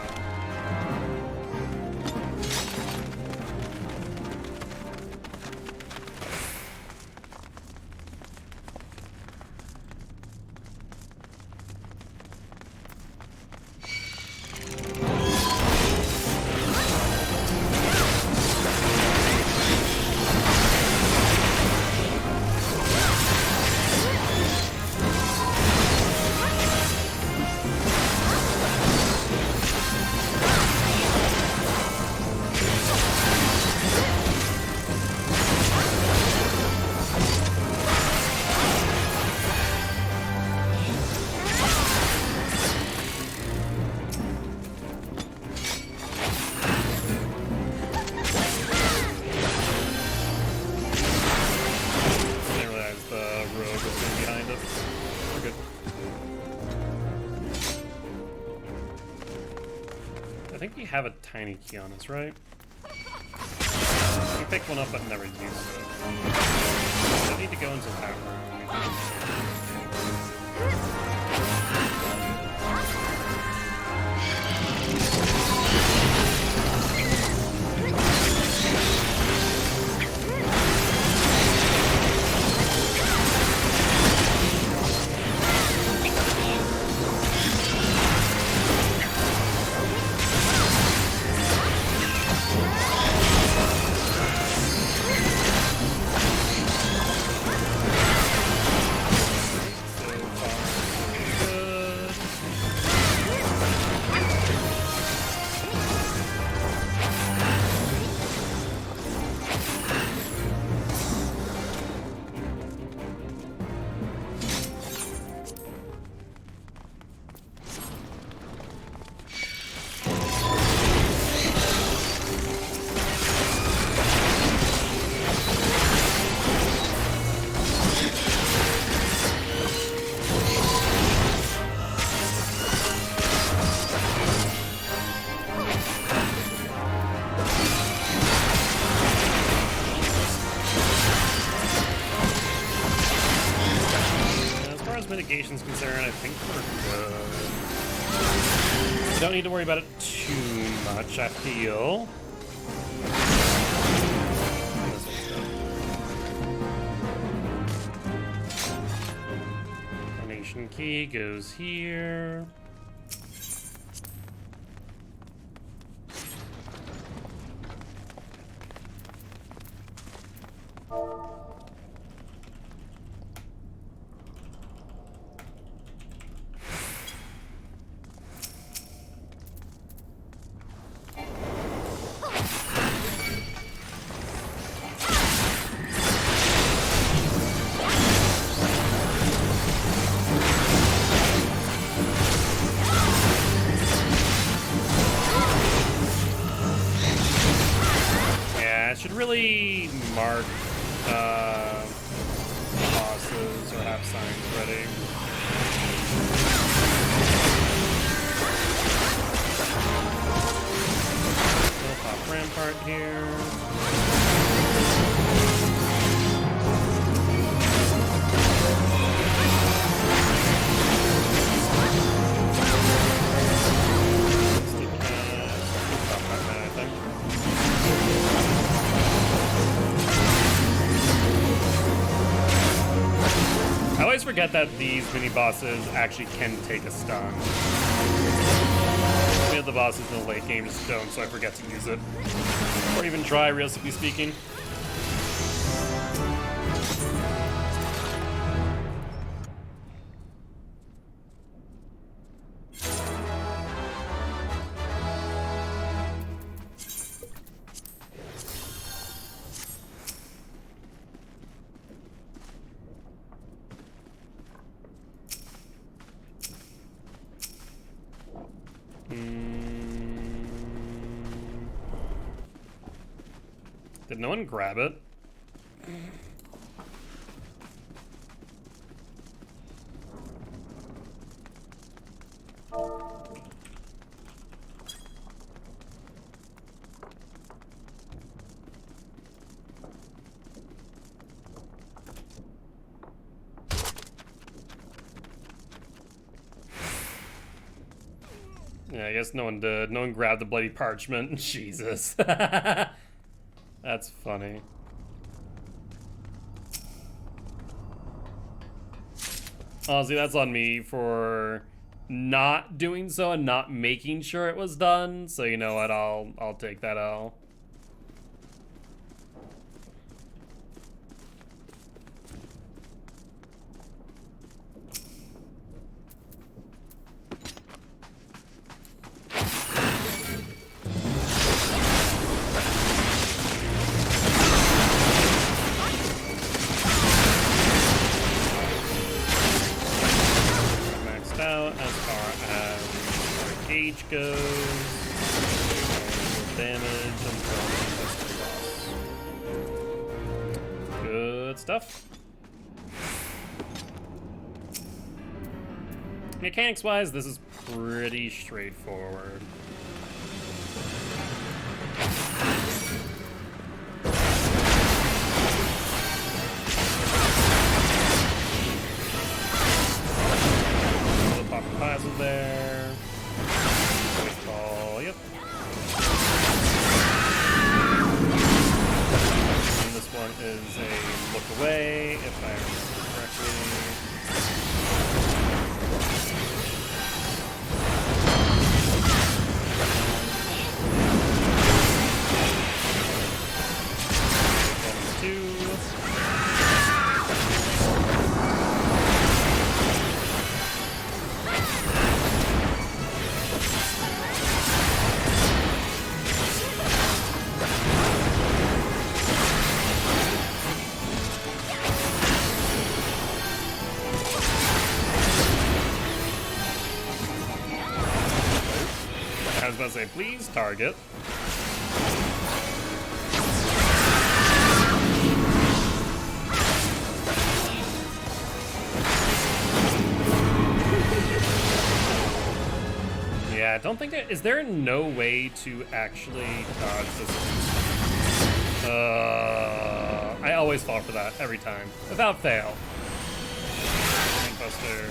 I think we have a tiny key on us, right? We picked one up but never used it. I need to go into that room. Mitigation's concerned, I think we're good. We don't need to worry about it too much, I feel. Coronation key goes here. Should really mark bosses or have signs ready. We'll pop Rampart here. I always forget that these mini bosses actually can take a stun. of the bosses in the late game just don't, so I forget to use it. Or even try, realistically speaking. Did no one grab it? Yeah, I guess no one did. No one grabbed the bloody parchment. Jesus. That's funny. Honestly, that's on me for not doing so and not making sure it was done. So you know what? I'll take that L. Goes damage and good stuff. Mechanics wise, this is pretty straightforward. Pop a puzzle there. Yep. And this one is a look away, if I remember correctly. I was about to say, please target. Yeah, I don't think that... Is there no way to actually dodge this? I always fall for that, every time. Without fail. Buster.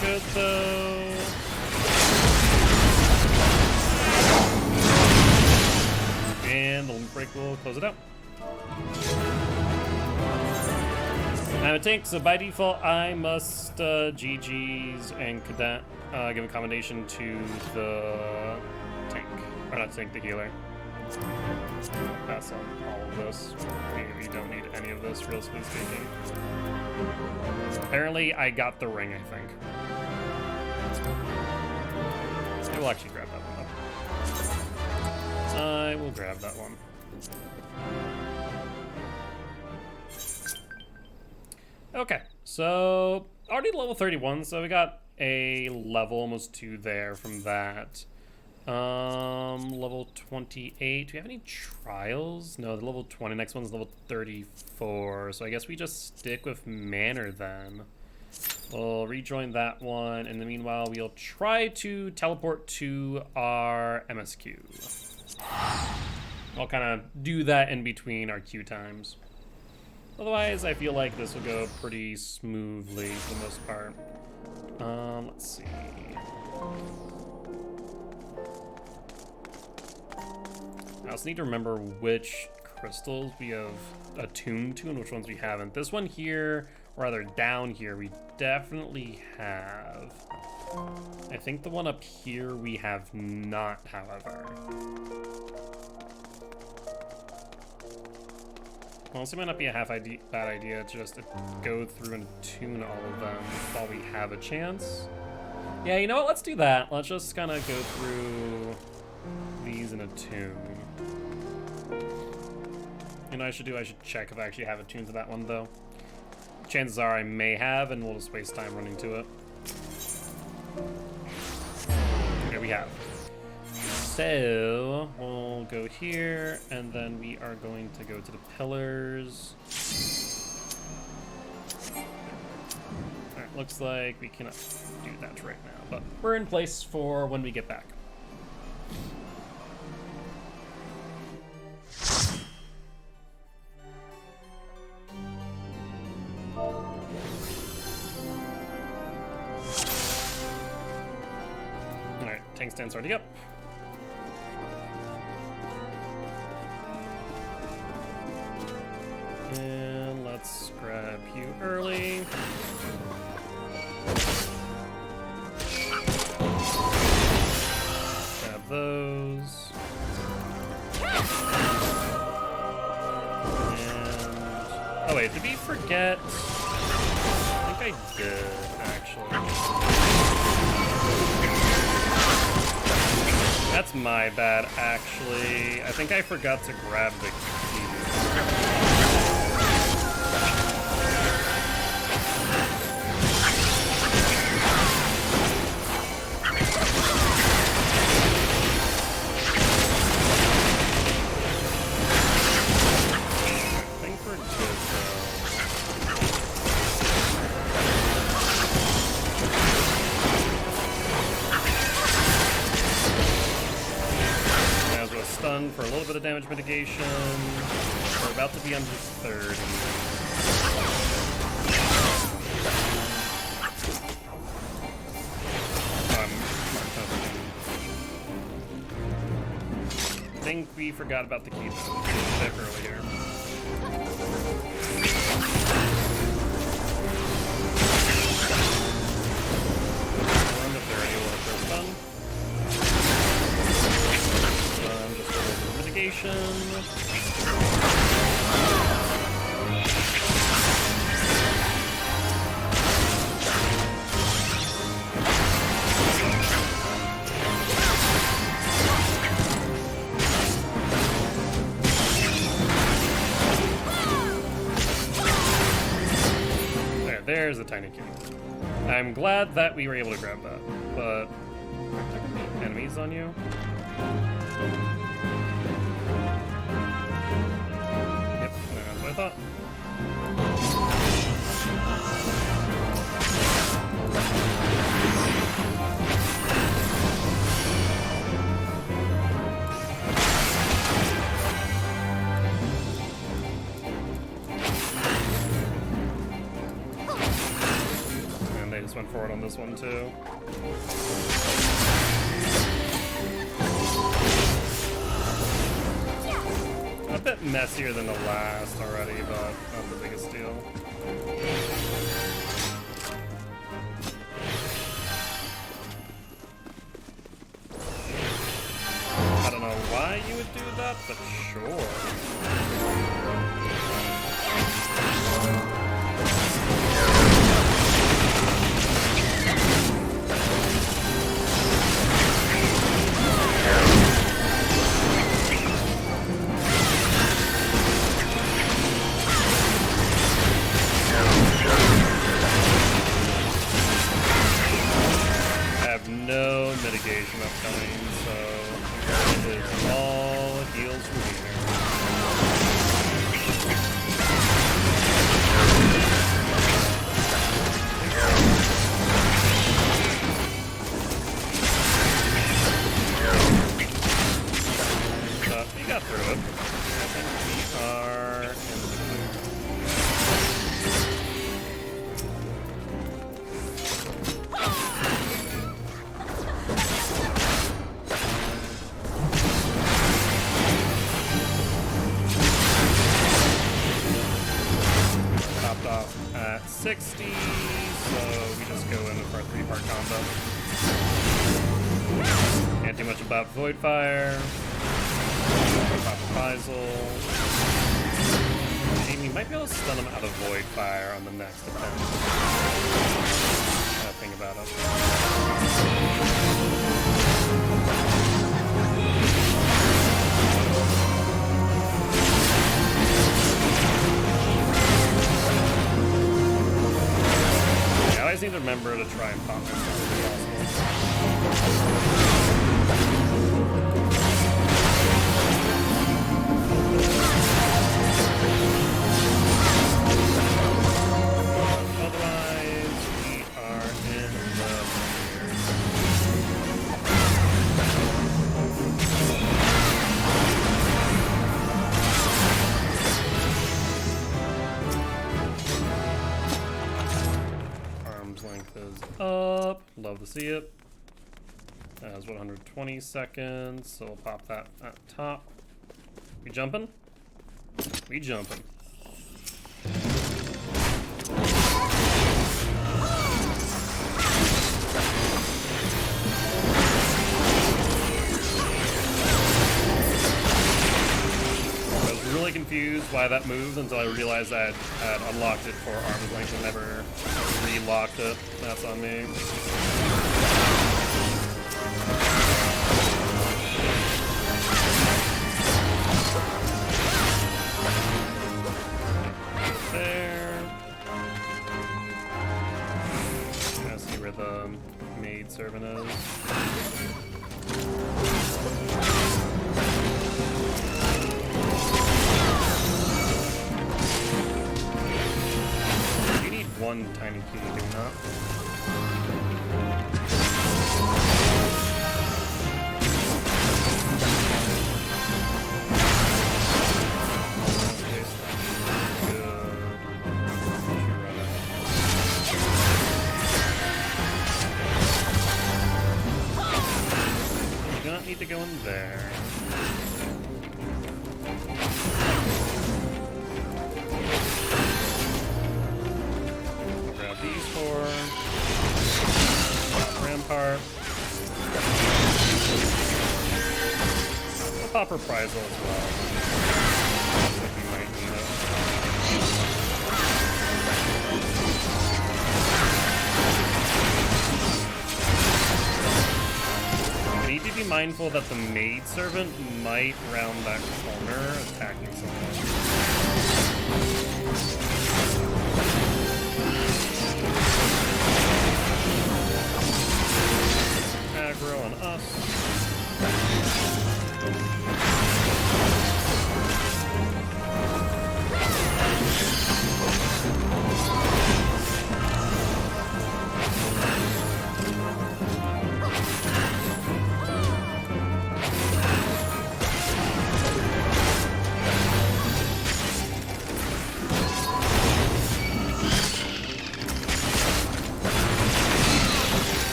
Good though. And the limit break will close it out. I'm a tank, so by default I must GG's and cadet give a commendation to the tank. Or not tank, the healer. Pass on all of this. We don't need any of this, realistically speaking. Apparently, I got the ring, I think. I will actually grab that one up. I will grab that one. Okay, so already level 31, so we got a level almost 2 there from that. Level 28. Do we have any trials? No, the level 20. Next one's level 34. So I guess we just stick with Manor then. We'll rejoin that one. In the meanwhile, we'll try to teleport to our MSQ. I'll kind of do that in between our queue times. Otherwise, I feel like this will go pretty smoothly for the most part. Let's see. I also need to remember which crystals we have attuned to and which ones we haven't. This one here, Or rather, down here, we definitely have. I think the one up here we have not, however. Also, might not be a bad idea to just go through and tune all of them while we have a chance. Yeah, you know what? Let's do that. Let's just kind of go through these in a tune. You know what I should do? I should check if I actually have a tune to that one, though. Chances are I may have, and we'll just waste time running to it. Here we have. So, we'll go here, and then we are going to go to the pillars. Alright, looks like we cannot do that right now, but we're in place for when we get back. Alright, tank stand's already up. And let's grab you early. Grab those. And... oh wait, did we forget? I think I did, actually. That's my bad, actually. I think I forgot to grab the keys. For a little bit of damage mitigation. We're about to be under 30. I think we forgot about the key a bit earlier. We're under 30, we'll first done. Mitigation. There's a tiny kitty. I'm glad that we were able to grab that, but enemies on you? Yep, that's what I thought. And they just went forward on this one too. A bit messier than the last already, but not the biggest deal. I don't know why you would do that, but sure. No mitigation upcoming, so it is all heals from here. 60, so we just go in with our 3-part combo. Can't do much about Void Fire. Pop a Faisal. Amy might be able to stun him out of Void Fire on the next attempt. Gotta think about it. I always need to remember to try and pop myself if possible. Otherwise, we are in the arm's length is up. Love to see it. That has 120 seconds, so we'll pop that at top. We jumping? We jumping. I was really confused why that moved until I realized I had unlocked it for arm's length and never relocked it. That's on me. There. I see where the maid servant is. You need one tiny key, do you not? Need to go in there. Grab these 4. Rampart. We'll pop Reprisal as well. Looks like we might need it. We need to be mindful that the maid servant might round that corner attacking someone. Aggro on us.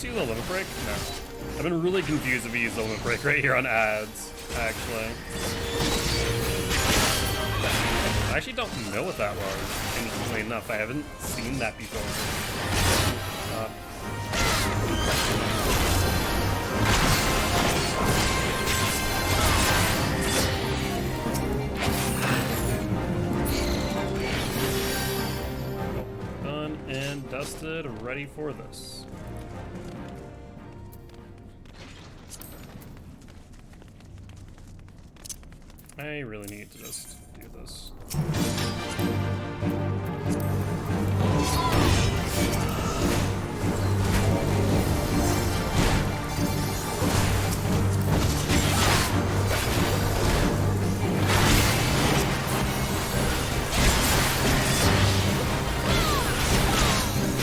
Use a limit break? No. I've been really confused if we use the limit break right here on ads, actually. I actually don't know what that was, interestingly enough. I haven't seen that before. Done and dusted, ready for this. I really need to just do this.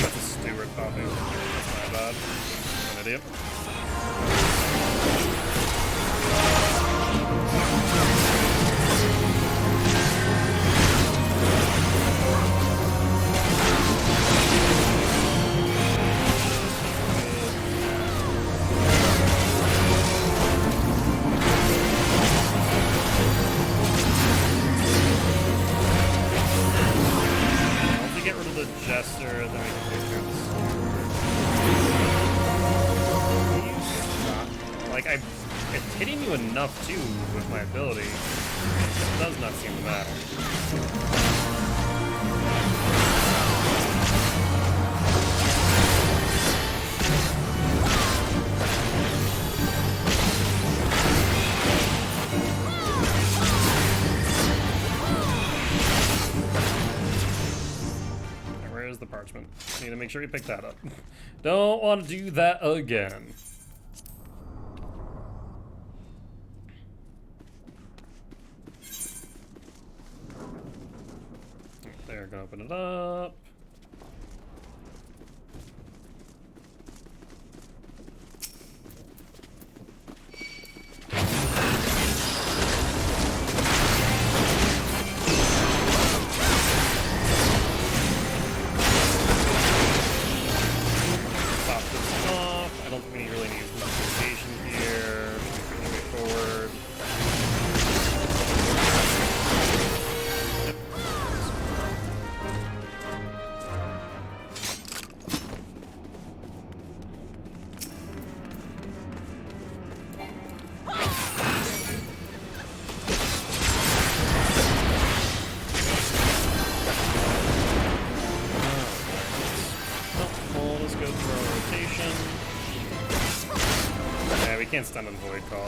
Got the steward popping. That's my bad. I'm an idiot. Like, it's hitting you enough, too, with my ability. It does not seem to matter. Where's the parchment? Need to make sure you pick that up. Don't want to do that again. There, gonna open it up. Pop this off. I don't think we really need much rotation here. Pretty straightforward. Can't stun on Void Call.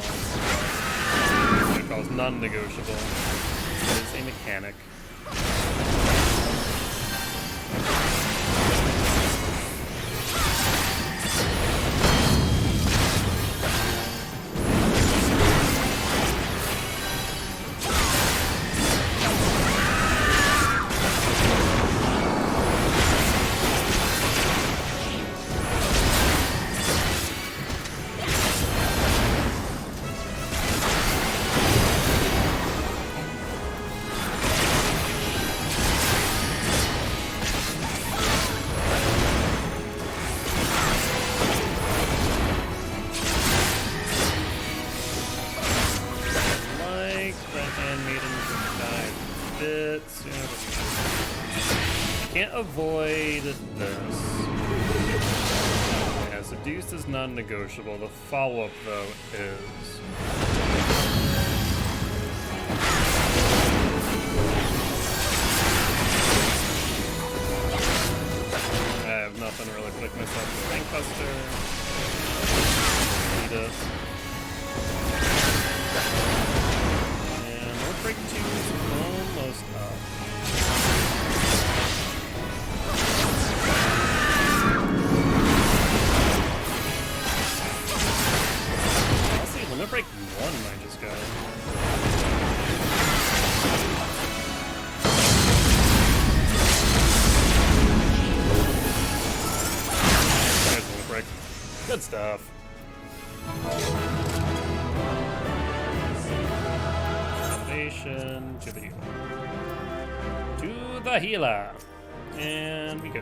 Void Call is non-negotiable. It is a mechanic. Can't avoid this. Yeah, Seduced is non-negotiable. The follow-up, though, is. I have nothing really to pick myself with Bankbuster. Need it. And North Break 2 is almost up. Limit Break 1 I just got. There's Limit Break. Good stuff. Foundation to the healer. To the healer. And we go.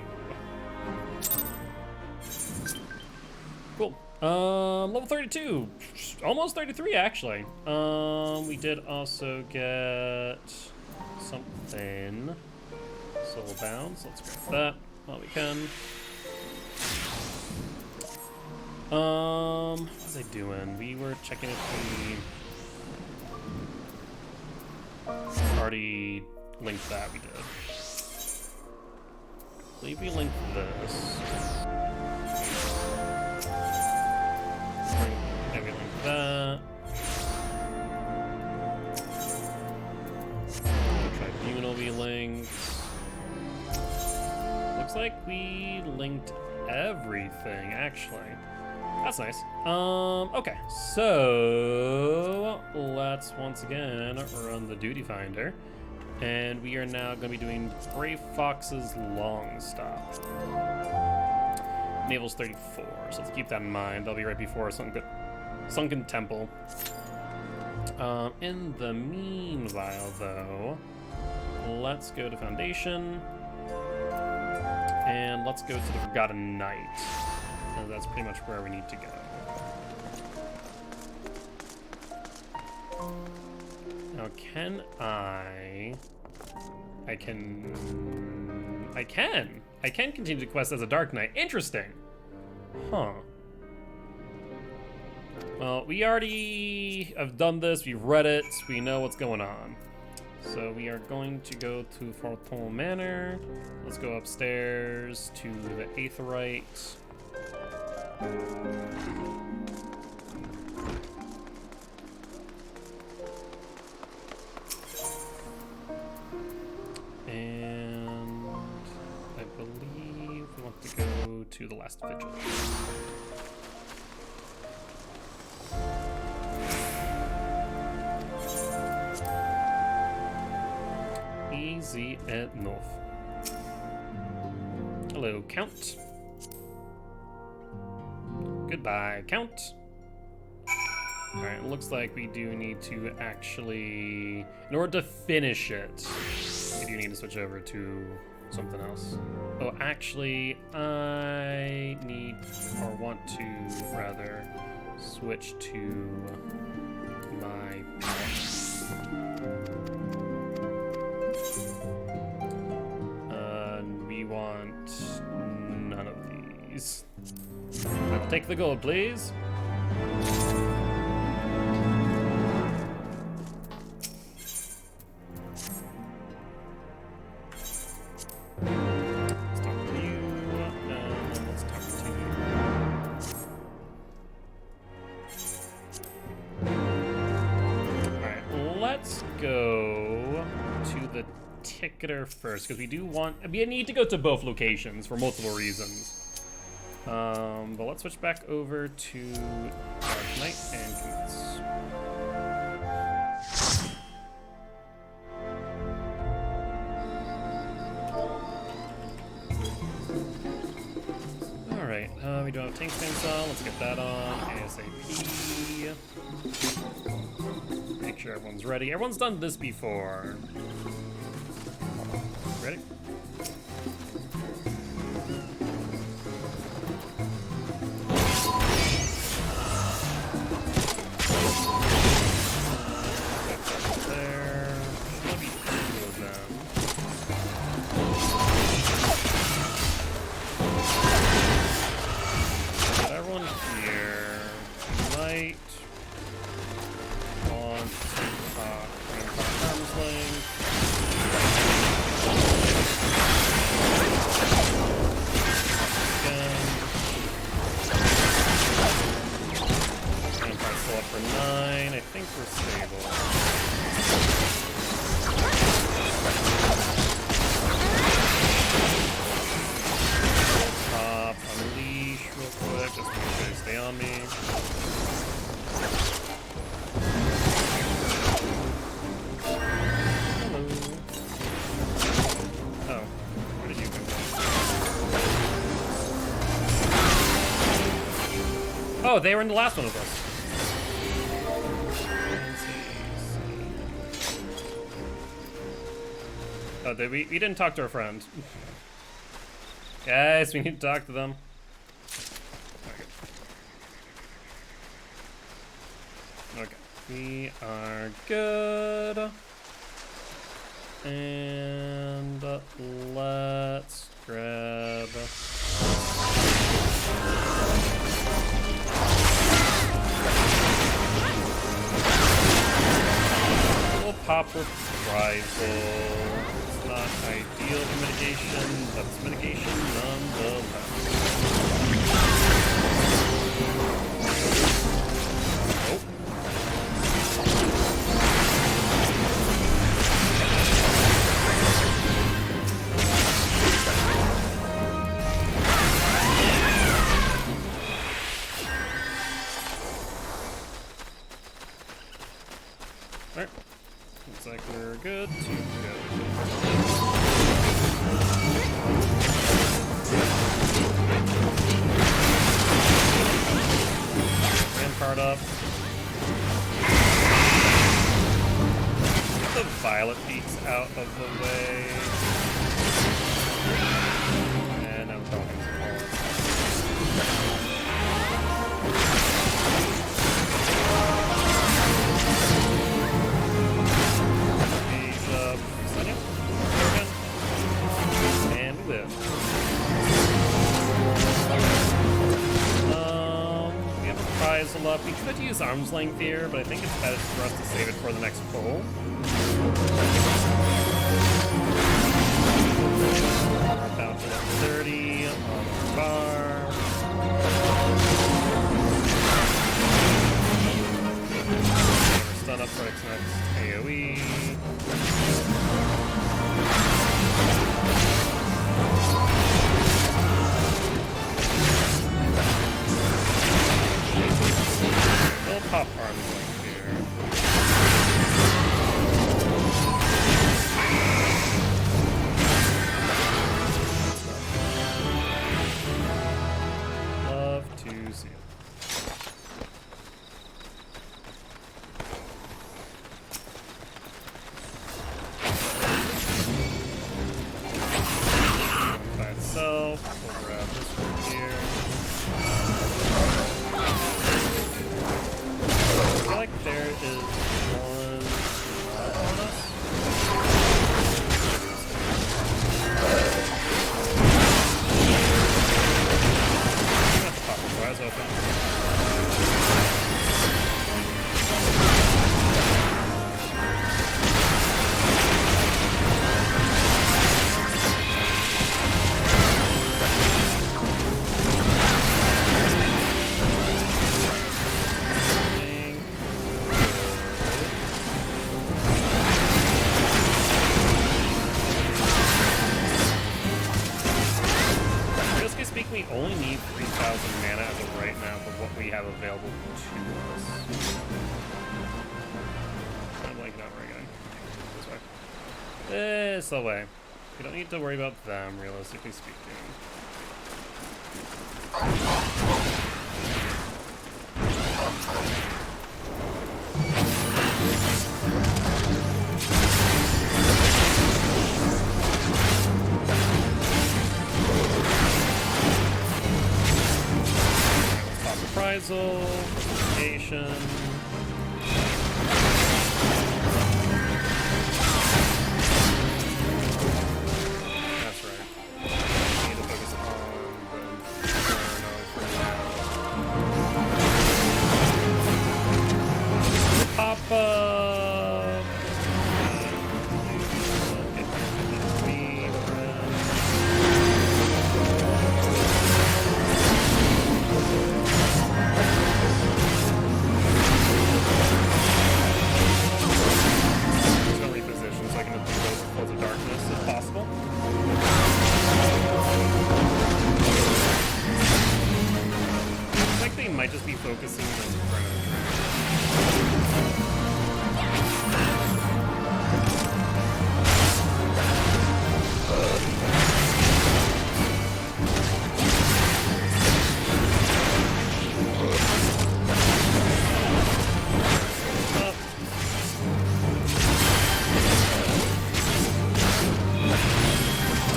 Cool. Level 32. Almost 33, actually. We did also get something. Soul Bounds. Let's grab that while we can. What was I doing? We were checking if we already linked that. We did. I believe we linked this. Maybe link that. Tribunal we linked. Looks like we linked everything, actually. That's nice. Okay, so let's once again run the Duty Finder. And we are now going to be doing Brave Fox's Long Stop. Naval's 34, so let's keep that in mind. That'll be right before Sunken Temple. In the meanwhile, though, let's go to Foundation. And let's go to the Forgotten Night. And that's pretty much where we need to go. Now, can I can continue the quest as a Dark Knight. Interesting. Huh. Well, we already have done this. We've read it. We know what's going on. So we are going to go to Forton Manor. Let's go upstairs to the Aetheryte. And I believe we want to go to the Last Vigil. Easy enough. Hello, Count. Goodbye, Count. Alright, looks like we do need to actually, in order to finish it, we do need to switch over to something else. Oh, actually, I need, or want to, rather, switch to my we want none of these. I'll take the gold, please. Let's talk to you, and let's talk to you. Alright, let's go to the ticketer first, because we do want, we need to go to both locations for multiple reasons. But let's switch back over to Dark Knight and commence. Alright, we don't have tank stance on. Let's get that on ASAP. Make sure everyone's ready. Everyone's done this before. Ready? There. Should be two of them. Got everyone here. Light. On arm sling. Up for 9. I think we're stable. Unleash real quick. Just make sure they stay on me. Hello. Oh, where did you go? Oh, they were in the last one of us. Oh, we didn't talk to our friend. Guys, we need to talk to them. Okay. We are good. And let's grab... We'll pop with Rival. Not ideal for mitigation, but it's mitigation nonetheless. Nope. Alright. Looks like we're good to go. Rampart up. Get the violet beaks out of the way. And I'm going and we live. We have a Reprisal up. We could use Arm's Length here, but I think it's best for us to save it for the next pull. About to 30 on the bar. Stun up for its next AoE. We'll pop Arm's Length here. Love to see it. By itself, we'll grab this one here. I feel like there is one on us. I'm gonna pop his eyes open. Realistically speaking, we only need 3,000 mana as of right now for what we have available to us. I'm like not very good. This way. This way. We don't need to worry about them, realistically speaking. Pop Reprisal, Presentation. That's right. Need to focus on the Inferno for now. Pop up. Get me, friend. Just gonna reposition so I can do those Flows of Darkness if possible. Looks like they might just be focusing on Inferno. Up.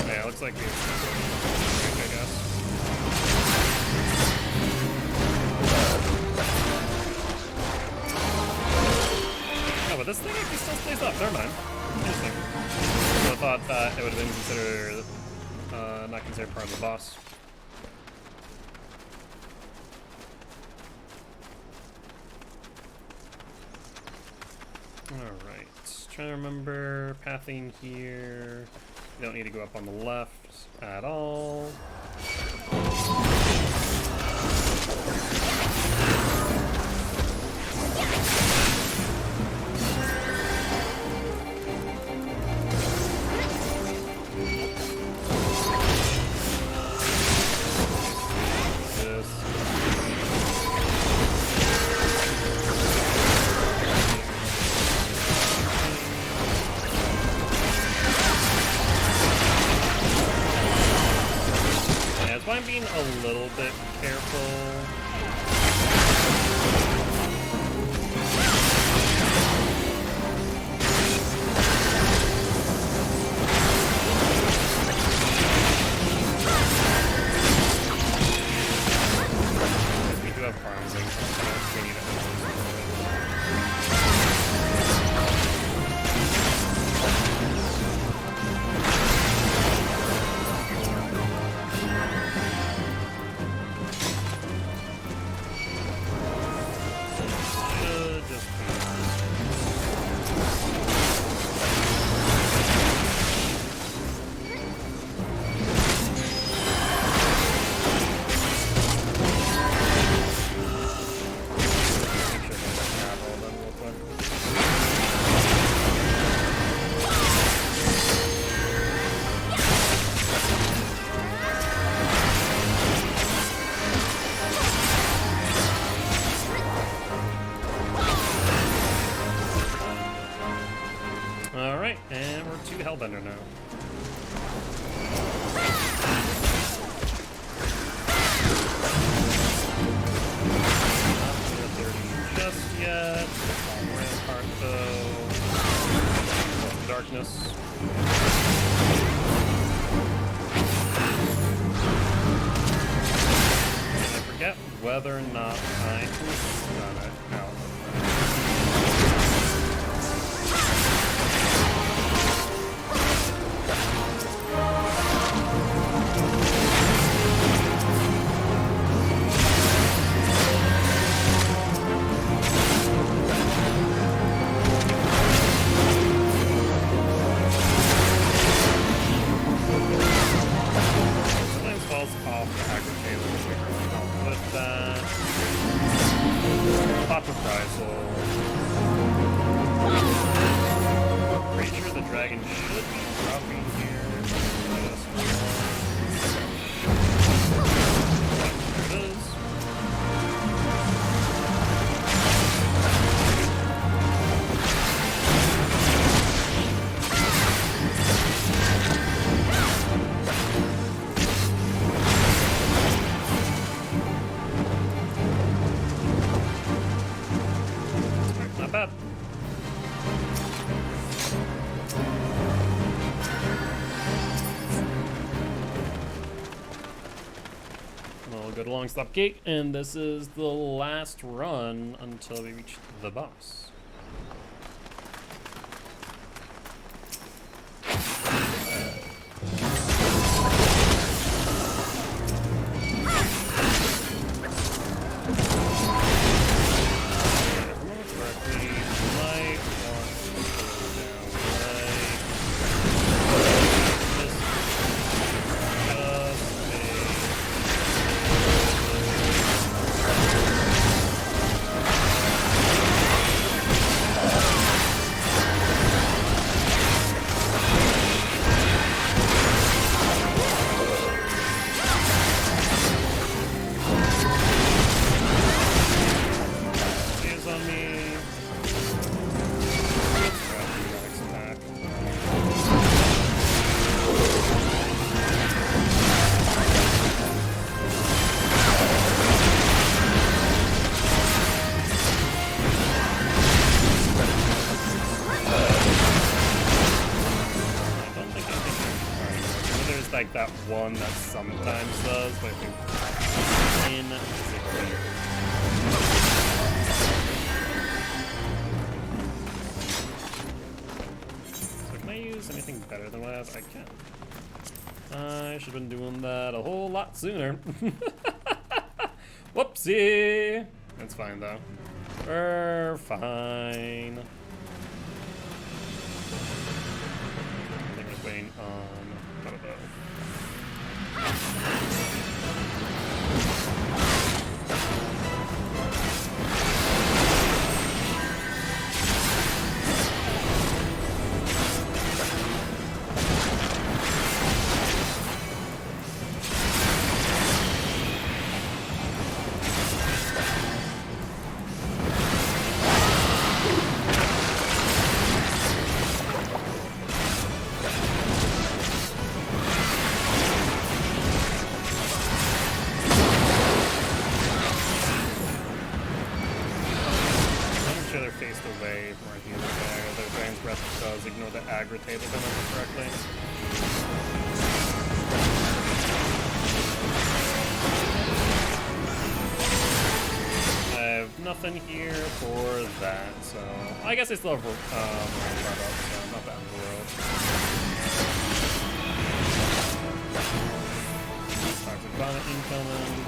Yeah, looks like we have I guess. Oh, but this thing actually still stays up. Never mind. Interesting. I thought that it would have been considered, not considered part of the boss. Alright. Trying to remember pathing here. You don't need to go up on the left at all. I'm being a little bit careful. We do have farms in so we need to Hellbender now. Not near 30 just yet. Rampart though. Darkness. And I forget whether or not I can stun it out. Go to Long Stop Gate, and this is the last run until we reach the boss. Like that one that sometimes does, but I think in so can I use anything better than what I have? I can. I should have been doing that a whole lot sooner. Whoopsie! That's fine though. We're fine. I think we're waiting on ignore the aggro table if I remember correctly. I have nothing here for that, so I guess I still have Rampart up, so not the end of the world. Toxic Vomit incoming.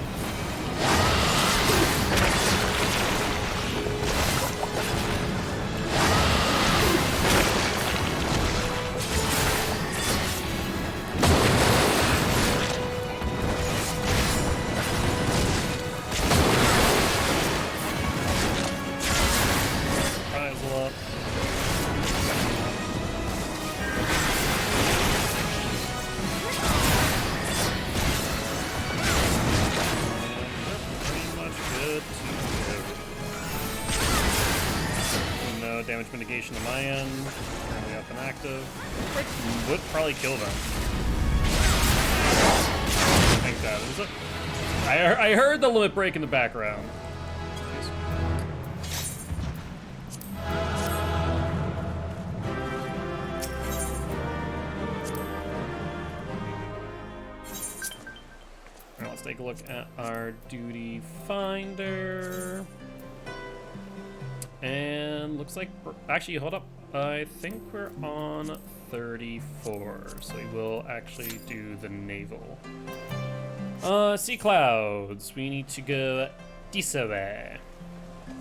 damage mitigation on my end. Currently up and active. Which would probably kill them. I think that is it. I heard the limit break in the background. Alright, let's take a look at our duty finder. And looks like actually, hold up. I think we're on 34, so we will actually do the naval. Sea clouds. We need to go this way.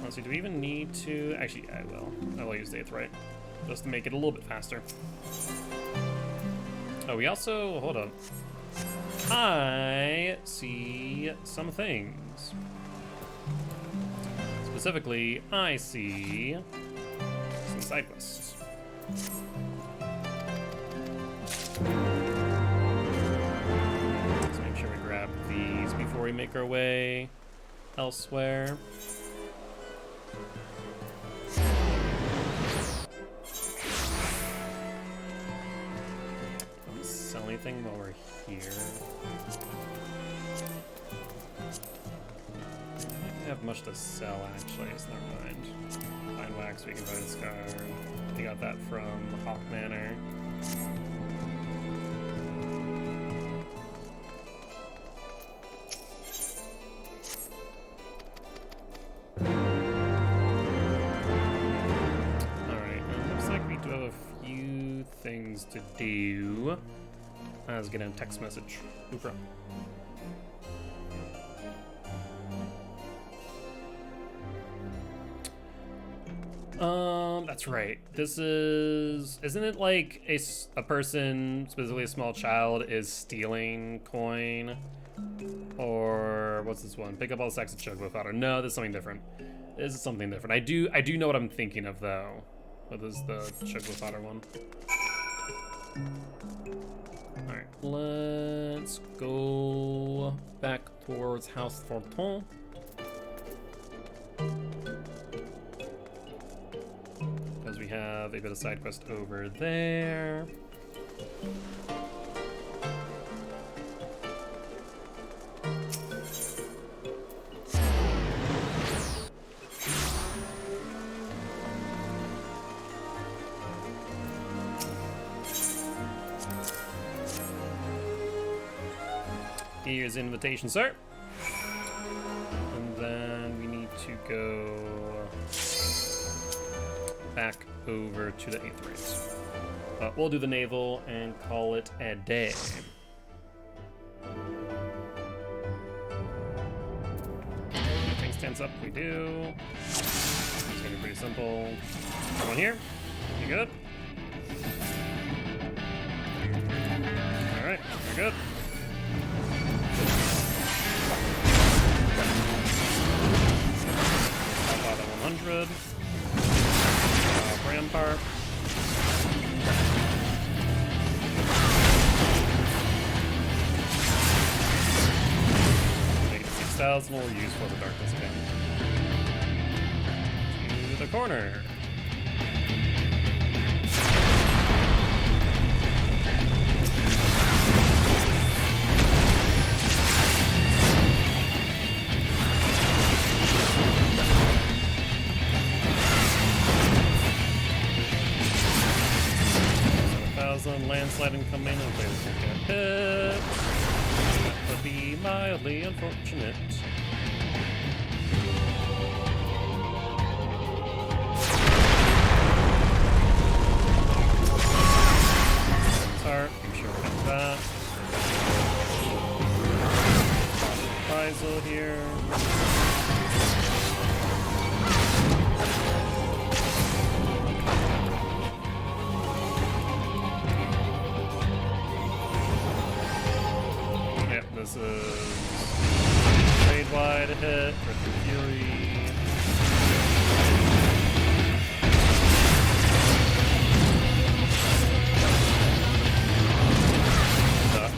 Let's see, do we even need to? Actually, I will. I will use the 8th right, just to make it a little bit faster. Oh, we also, hold up. I see some things. Specifically, I see some side quests. Let's make sure we grab these before we make our way elsewhere. Don't sell anything while we're here. I don't have much to sell actually, so never mind. Fine wax, we can buy the scar. We got that from Hawk Manor. Alright, it looks like we do have a few things to do. I was getting a text message. Oopra. That's right. This is... Isn't it like a person, specifically a small child, is stealing coin? Or what's this one? Pick up all the sacks of chocobo powder. No, this is something different. This is something different. I do know what I'm thinking of, though. What is the chocobo powder one? Alright, let's go back towards House Forton. Because we have a bit of side quest over there. Here's the invitation, sir. And then we need to go back over to the 8th race. We'll do the naval and call it a day. Everything stands up, we do. It's gonna be pretty simple. One here, you good? All right, we're good. About a 100. Rampart. 6,000 we'll use for the darkness again. To the corner. Landsliding coming and players will get hit. That would be mildly unfortunate. Heart, I'm sure we got that. Reprisal here. This is trade wide hit, Crystal Fury.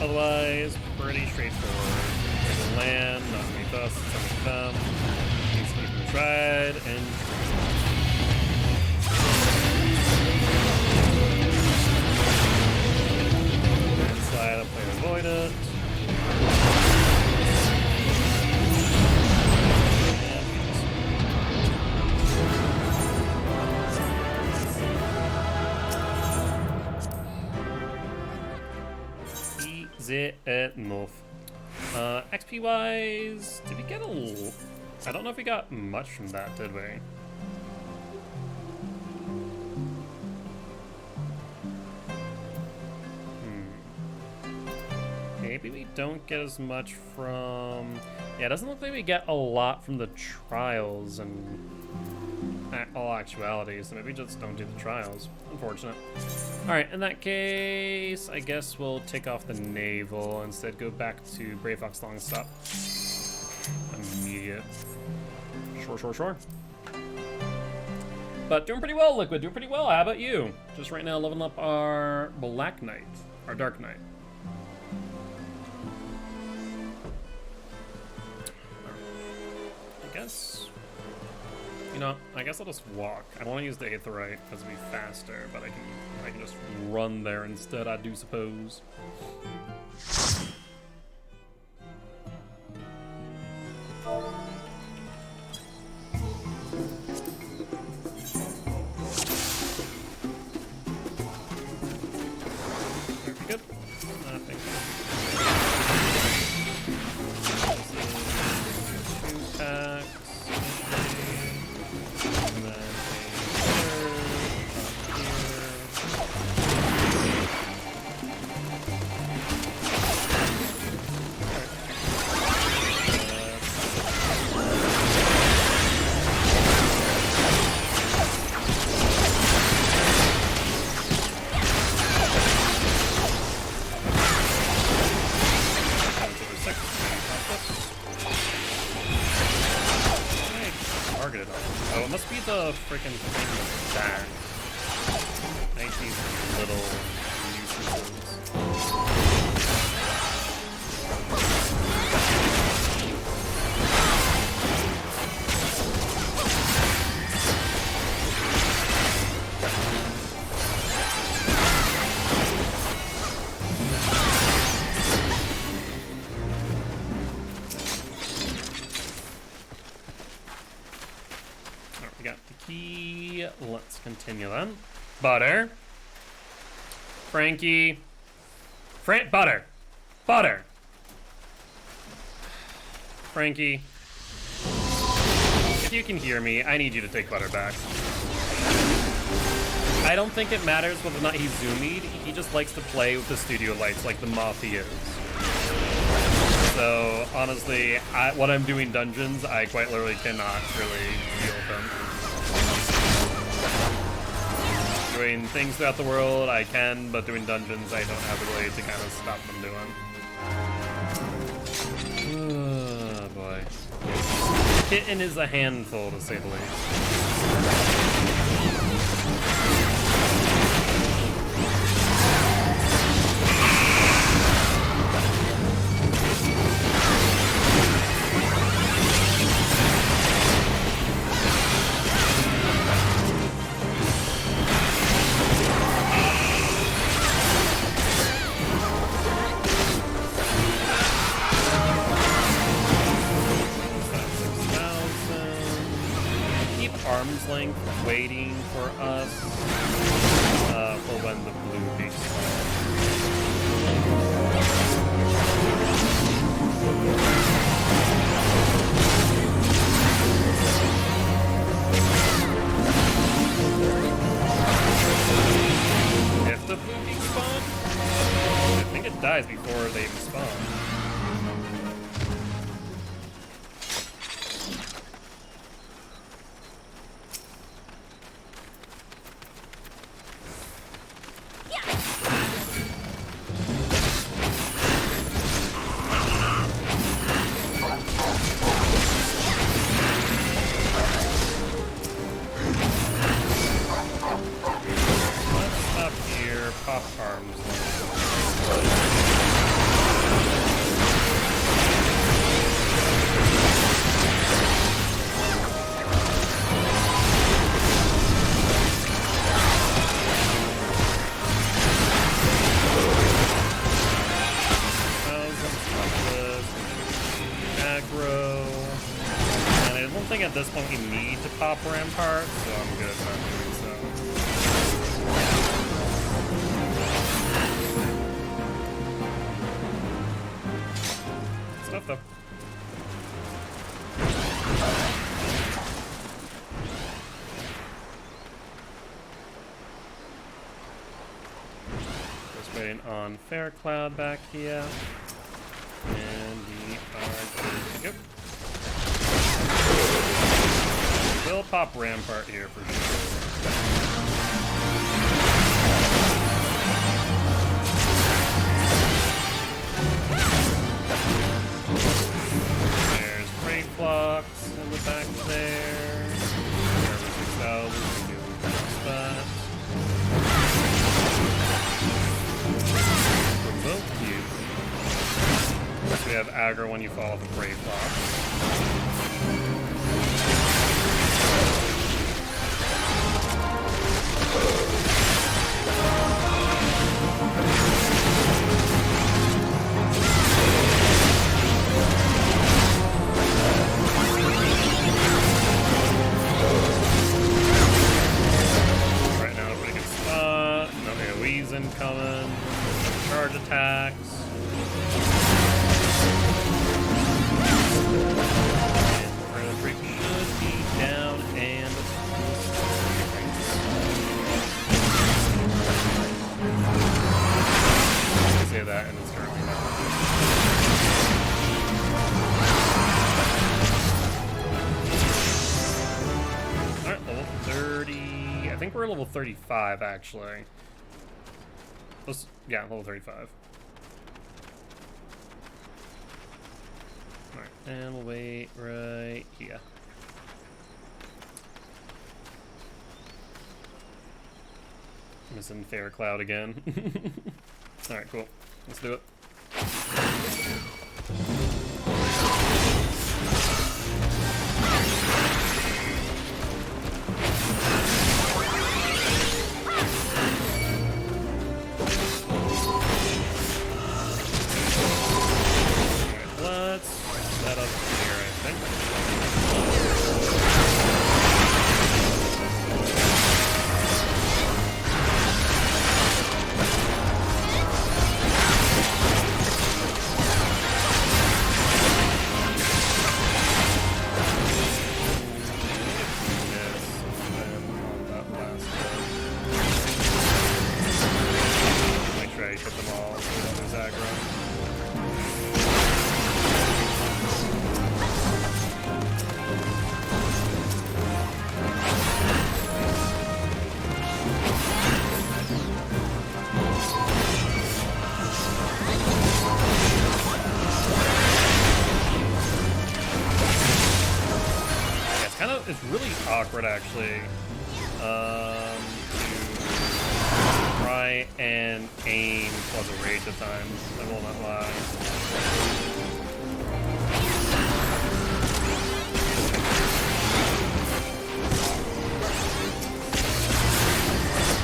Otherwise, pretty straightforward. There's a land, not underneath us, it's underneath them. Needs to be tried and it enough? XP wise, did we get a? I don't know if we got much from that, did we? Maybe we don't get as much from... Yeah, it doesn't look like we get a lot from the trials in all actuality, so maybe just don't do the trials. Unfortunate. Alright, in that case, I guess we'll take off the naval, instead go back to Brave Fox Longstop. Immediate. Sure. But doing pretty well, Liquid, doing pretty well. How about you? Just right now leveling up our Black Knight, our Dark Knight. I guess, you know, I guess I'll just walk. I want to use the Aetherite because it'll be faster, but I can just run there instead, I do suppose. Very good. Thank you. Oh, it must be the freaking thing with that. I hate these little nuisances. Let's continue then. Butter. Frankie. Butter. Frankie. If you can hear me, I need you to take Butter back. I don't think it matters whether or not he's zoomied. He just likes to play with the studio lights like the moth he is. So, honestly, when I'm doing dungeons, I quite literally cannot really deal with him. Doing things throughout the world, I can, but doing dungeons, I don't have the ability to kind of stop them doing. Oh boy. Kitten is a handful, to say the least. Arm's length waiting for us for when the blue peaks If the blue peaks spawn, I think it dies before they even spawn. Pop arms. Aggro. And I don't think at this point we need to pop Rampart, so I'm good not doing so. stuff though. Just waiting on Faircloud back here. And we are good to go. We'll pop Rampart here for sure. There's Great Flux in the back there. There's XIV, we can do that. Provoke you. So we have aggro when you fall off a Great Flux. Right now, a pretty good spot. No AoEs incoming. No charge attacks. And Road should be down and say that and it's currently not. Alright, level 30. I think we're level 35 actually. Yeah, level 35. Alright, and we'll wait right here. Missing Faircloud again. Alright, cool. Let's do it. Let's set up here, I think. It's really awkward actually to try and aim plus a rage at times. I will not lie.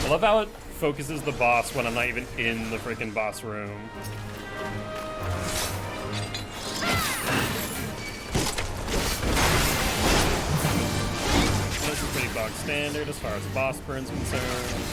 I love how it focuses the boss when I'm not even in the freaking boss room. Pretty bog standard as far as boss burn's concerned.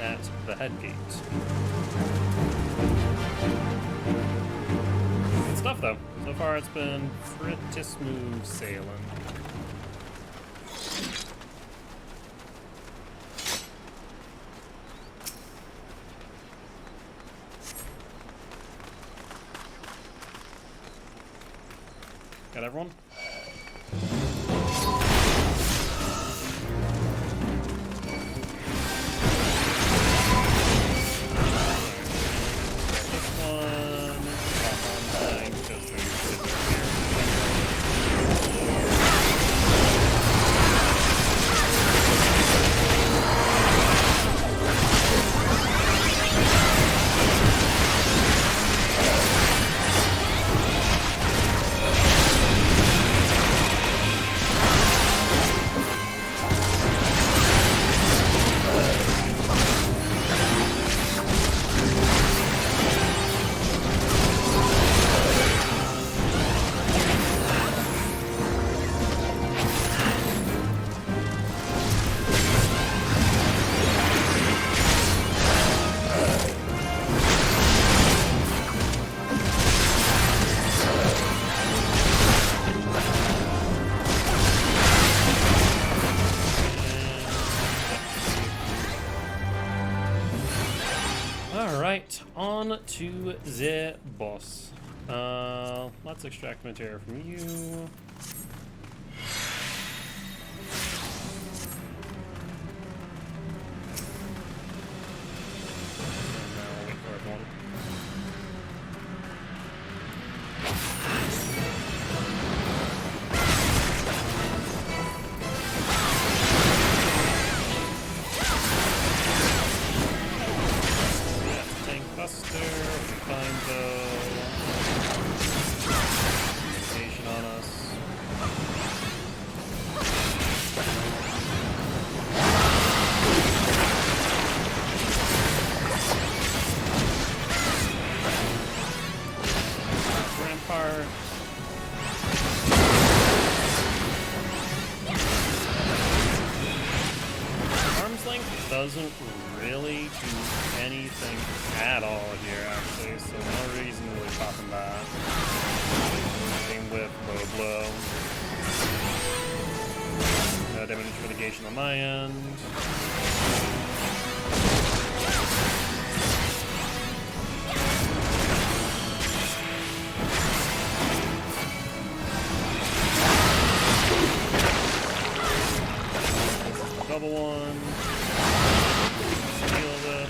At the head gate. Good stuff though. So far it's been pretty smooth sailing. everyone. This one. Pop on tank, just so you sit here. Alright, on to the boss. Let's extract material from you. And now we'll wait for everyone. Buster, Findo, station on us. Rampart. Arm's length doesn't really do anything at all here, actually, so no reason to really pop him back. Same with low blow. No damage mitigation on my end. Double one. Deal with.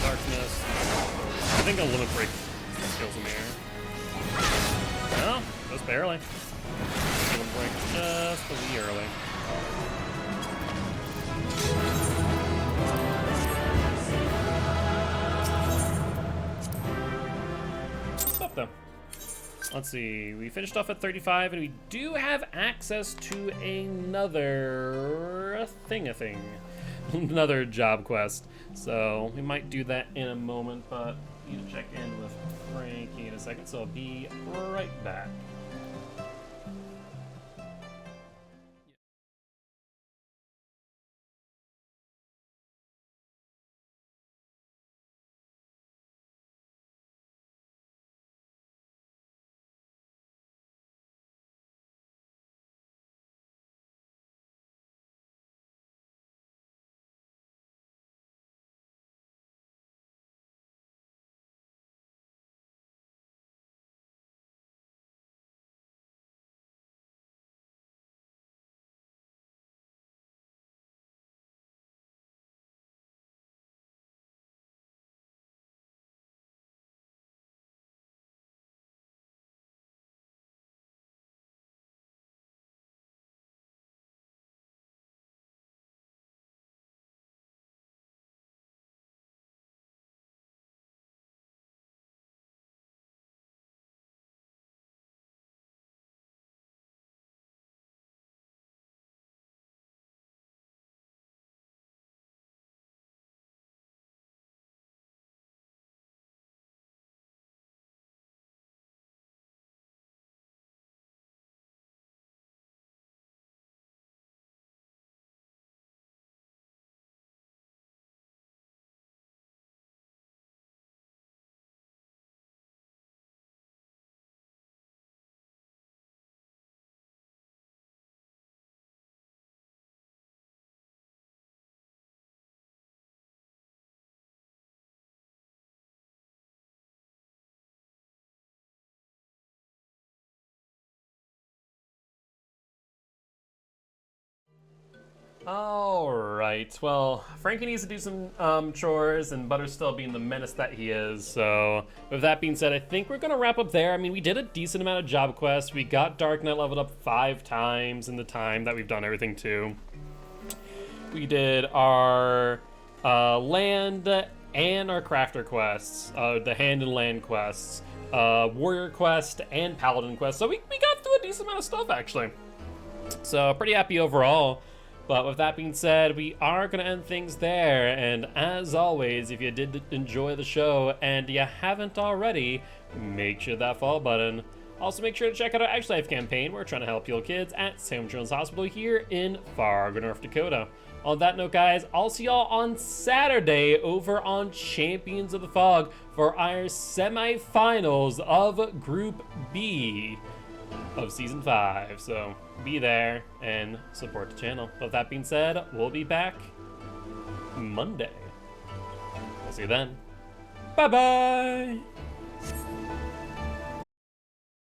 Darkness. I think a limit break kills him here. No, just barely. Limit break just a wee early. What's up though? Let's see, we finished off at 35 and we do have access to another thing. Another job quest. So we might do that in a moment, but I need to check in with Frankie in a second, so I'll be right back. All right. Well, Frankie needs to do some chores, and Butter's still being the menace that he is. So, with that being said, I think we're gonna wrap up there. I mean, we did a decent amount of job quests. We got Dark Knight leveled up 5 times in the time that we've done everything too. We did our land and our crafter quests, the hand and land quests, warrior quest, and paladin quest. So we got through a decent amount of stuff actually. So pretty happy overall. But with that being said, we are going to end things there. And as always, if you did enjoy the show and you haven't already, make sure that follow button. Also, make sure to check out our XIV campaign. We're trying to help heal kids at Sam Children's Hospital here in Fargo, North Dakota. On that note, guys, I'll see y'all on Saturday over on Champions of the Fog for our semifinals of Group B of Season 5. So be there and support the channel. With that being said, we'll be back Monday. We'll see you then. Bye-bye!